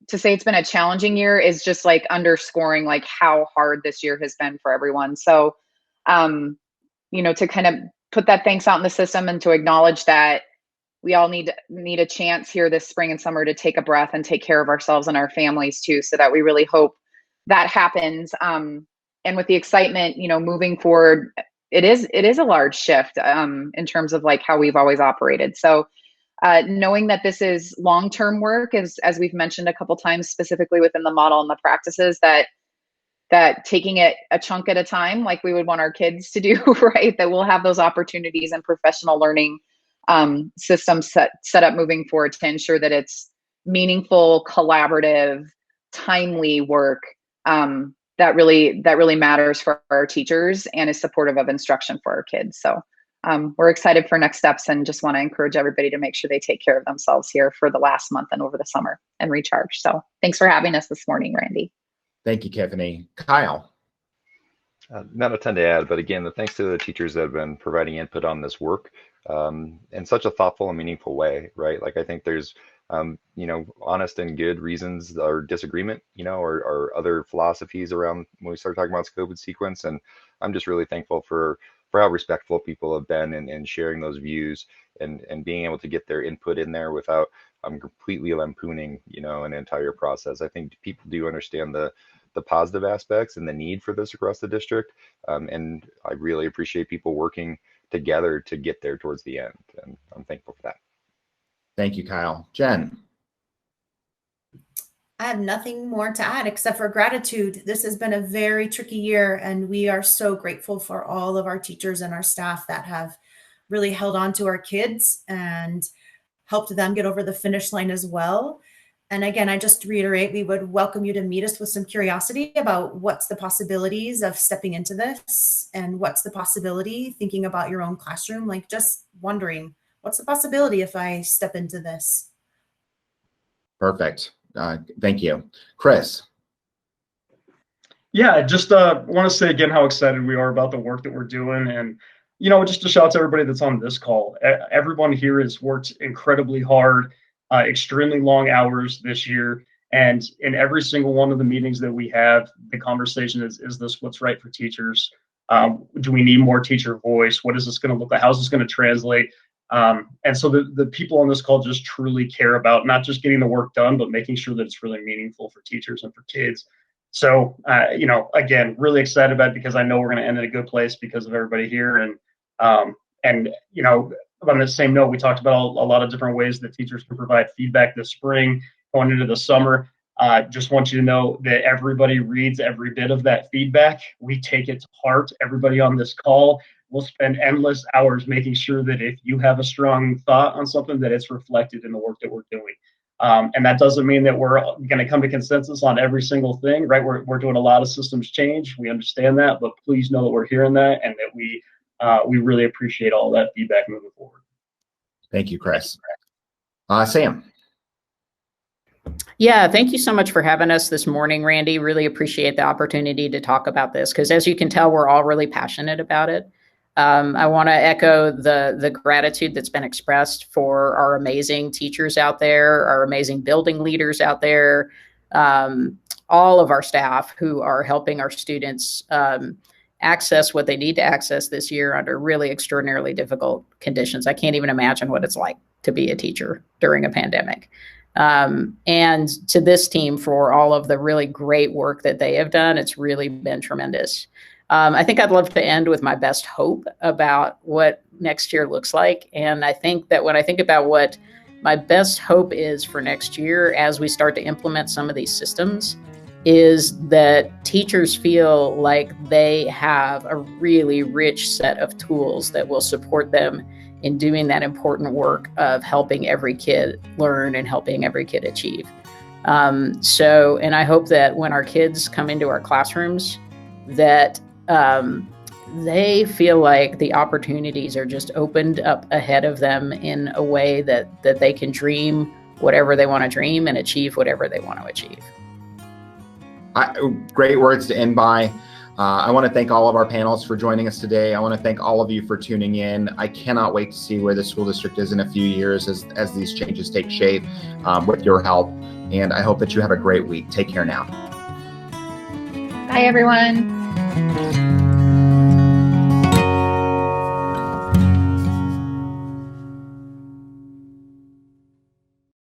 S5: to say it's been a challenging year is just like underscoring like how hard this year has been for everyone. So, to kind of put that thanks out in the system, and to acknowledge that we all need a chance here this spring and summer to take a breath and take care of ourselves and our families too, so that we really hope that happens. And with the excitement, moving forward, it is a large shift in terms of like how we've always operated. So knowing that this is long-term work, as we've mentioned a couple times, specifically within the model and the practices, that taking it a chunk at a time, like we would want our kids to do, right? That we'll have those opportunities and professional learning systems set up moving forward to ensure that it's meaningful, collaborative, timely work that really matters for our teachers and is supportive of instruction for our kids. So we're excited for next steps and just want to encourage everybody to make sure they take care of themselves here for the last month and over the summer and recharge. So thanks for having us this morning, Randy.
S1: Thank you, Tiffany. Kyle.
S3: Not a ton to add, but again, the thanks to the teachers that have been providing input on this work in such a thoughtful and meaningful way, right? Like I think there's, honest and good reasons or disagreement, or other philosophies around when we start talking about scope and sequence. And I'm just really thankful for how respectful people have been in sharing those views and being able to get their input in there without completely lampooning, an entire process. I think people do understand the positive aspects and the need for this across the district. And I really appreciate people working together to get there towards the end. And I'm thankful for that.
S1: Thank you, Kyle. Jen.
S4: I have nothing more to add except for gratitude. This has been a very tricky year, and we are so grateful for all of our teachers and our staff that have really held on to our kids and helped them get over the finish line as well. And again, I just reiterate, we would welcome you to meet us with some curiosity about what's the possibilities of stepping into this and what's the possibility thinking about your own classroom, like just wondering, what's the possibility if I step into this?
S1: Perfect. Thank you. Chris.
S7: Yeah, just want to say again how excited we are about the work that we're doing. And, just a shout out to everybody that's on this call. Everyone here has worked incredibly hard, extremely long hours this year. And in every single one of the meetings that we have, the conversation is this what's right for teachers? Do we need more teacher voice? What is this going to look like? How's this going to translate? And so the people on this call just truly care about not just getting the work done, but making sure that it's really meaningful for teachers and for kids. So, again, really excited about it because I know we're going to end in a good place because of everybody here. And on the same note, we talked about a lot of different ways that teachers can provide feedback this spring, going into the summer. Just want you to know that everybody reads every bit of that feedback. We take it to heart. Everybody on this call will spend endless hours making sure that if you have a strong thought on something, that it's reflected in the work that we're doing. And that doesn't mean that we're going to come to consensus on every single thing, right? We're doing a lot of systems change. We understand that, but please know that we're hearing that and that we really appreciate all that feedback moving forward.
S1: Thank you, Chris. Sam.
S2: Yeah, thank you so much for having us this morning, Randy. Really appreciate the opportunity to talk about this because as you can tell, we're all really passionate about it. I want to echo the gratitude that's been expressed for our amazing teachers out there, our amazing building leaders out there, all of our staff who are helping our students access what they need to access this year under really extraordinarily difficult conditions. I can't even imagine what it's like to be a teacher during a pandemic. And to this team for all of the really great work that they have done. It's really been tremendous. I think I'd love to end with my best hope about what next year looks like. And I think that when I think about what my best hope is for next year, as we start to implement some of these systems, is that teachers feel like they have a really rich set of tools that will support them in doing that important work of helping every kid learn and helping every kid achieve. And I hope that when our kids come into our classrooms, that they feel like the opportunities are just opened up ahead of them in a way that they can dream whatever they want to dream and achieve whatever they want to achieve.
S1: Great words to end by. I want to thank all of our panelists for joining us today. I want to thank all of you for tuning in. I cannot wait to see where the school district is in a few years as these changes take shape with your help. And I hope that you have a great week. Take care now.
S5: Bye, everyone.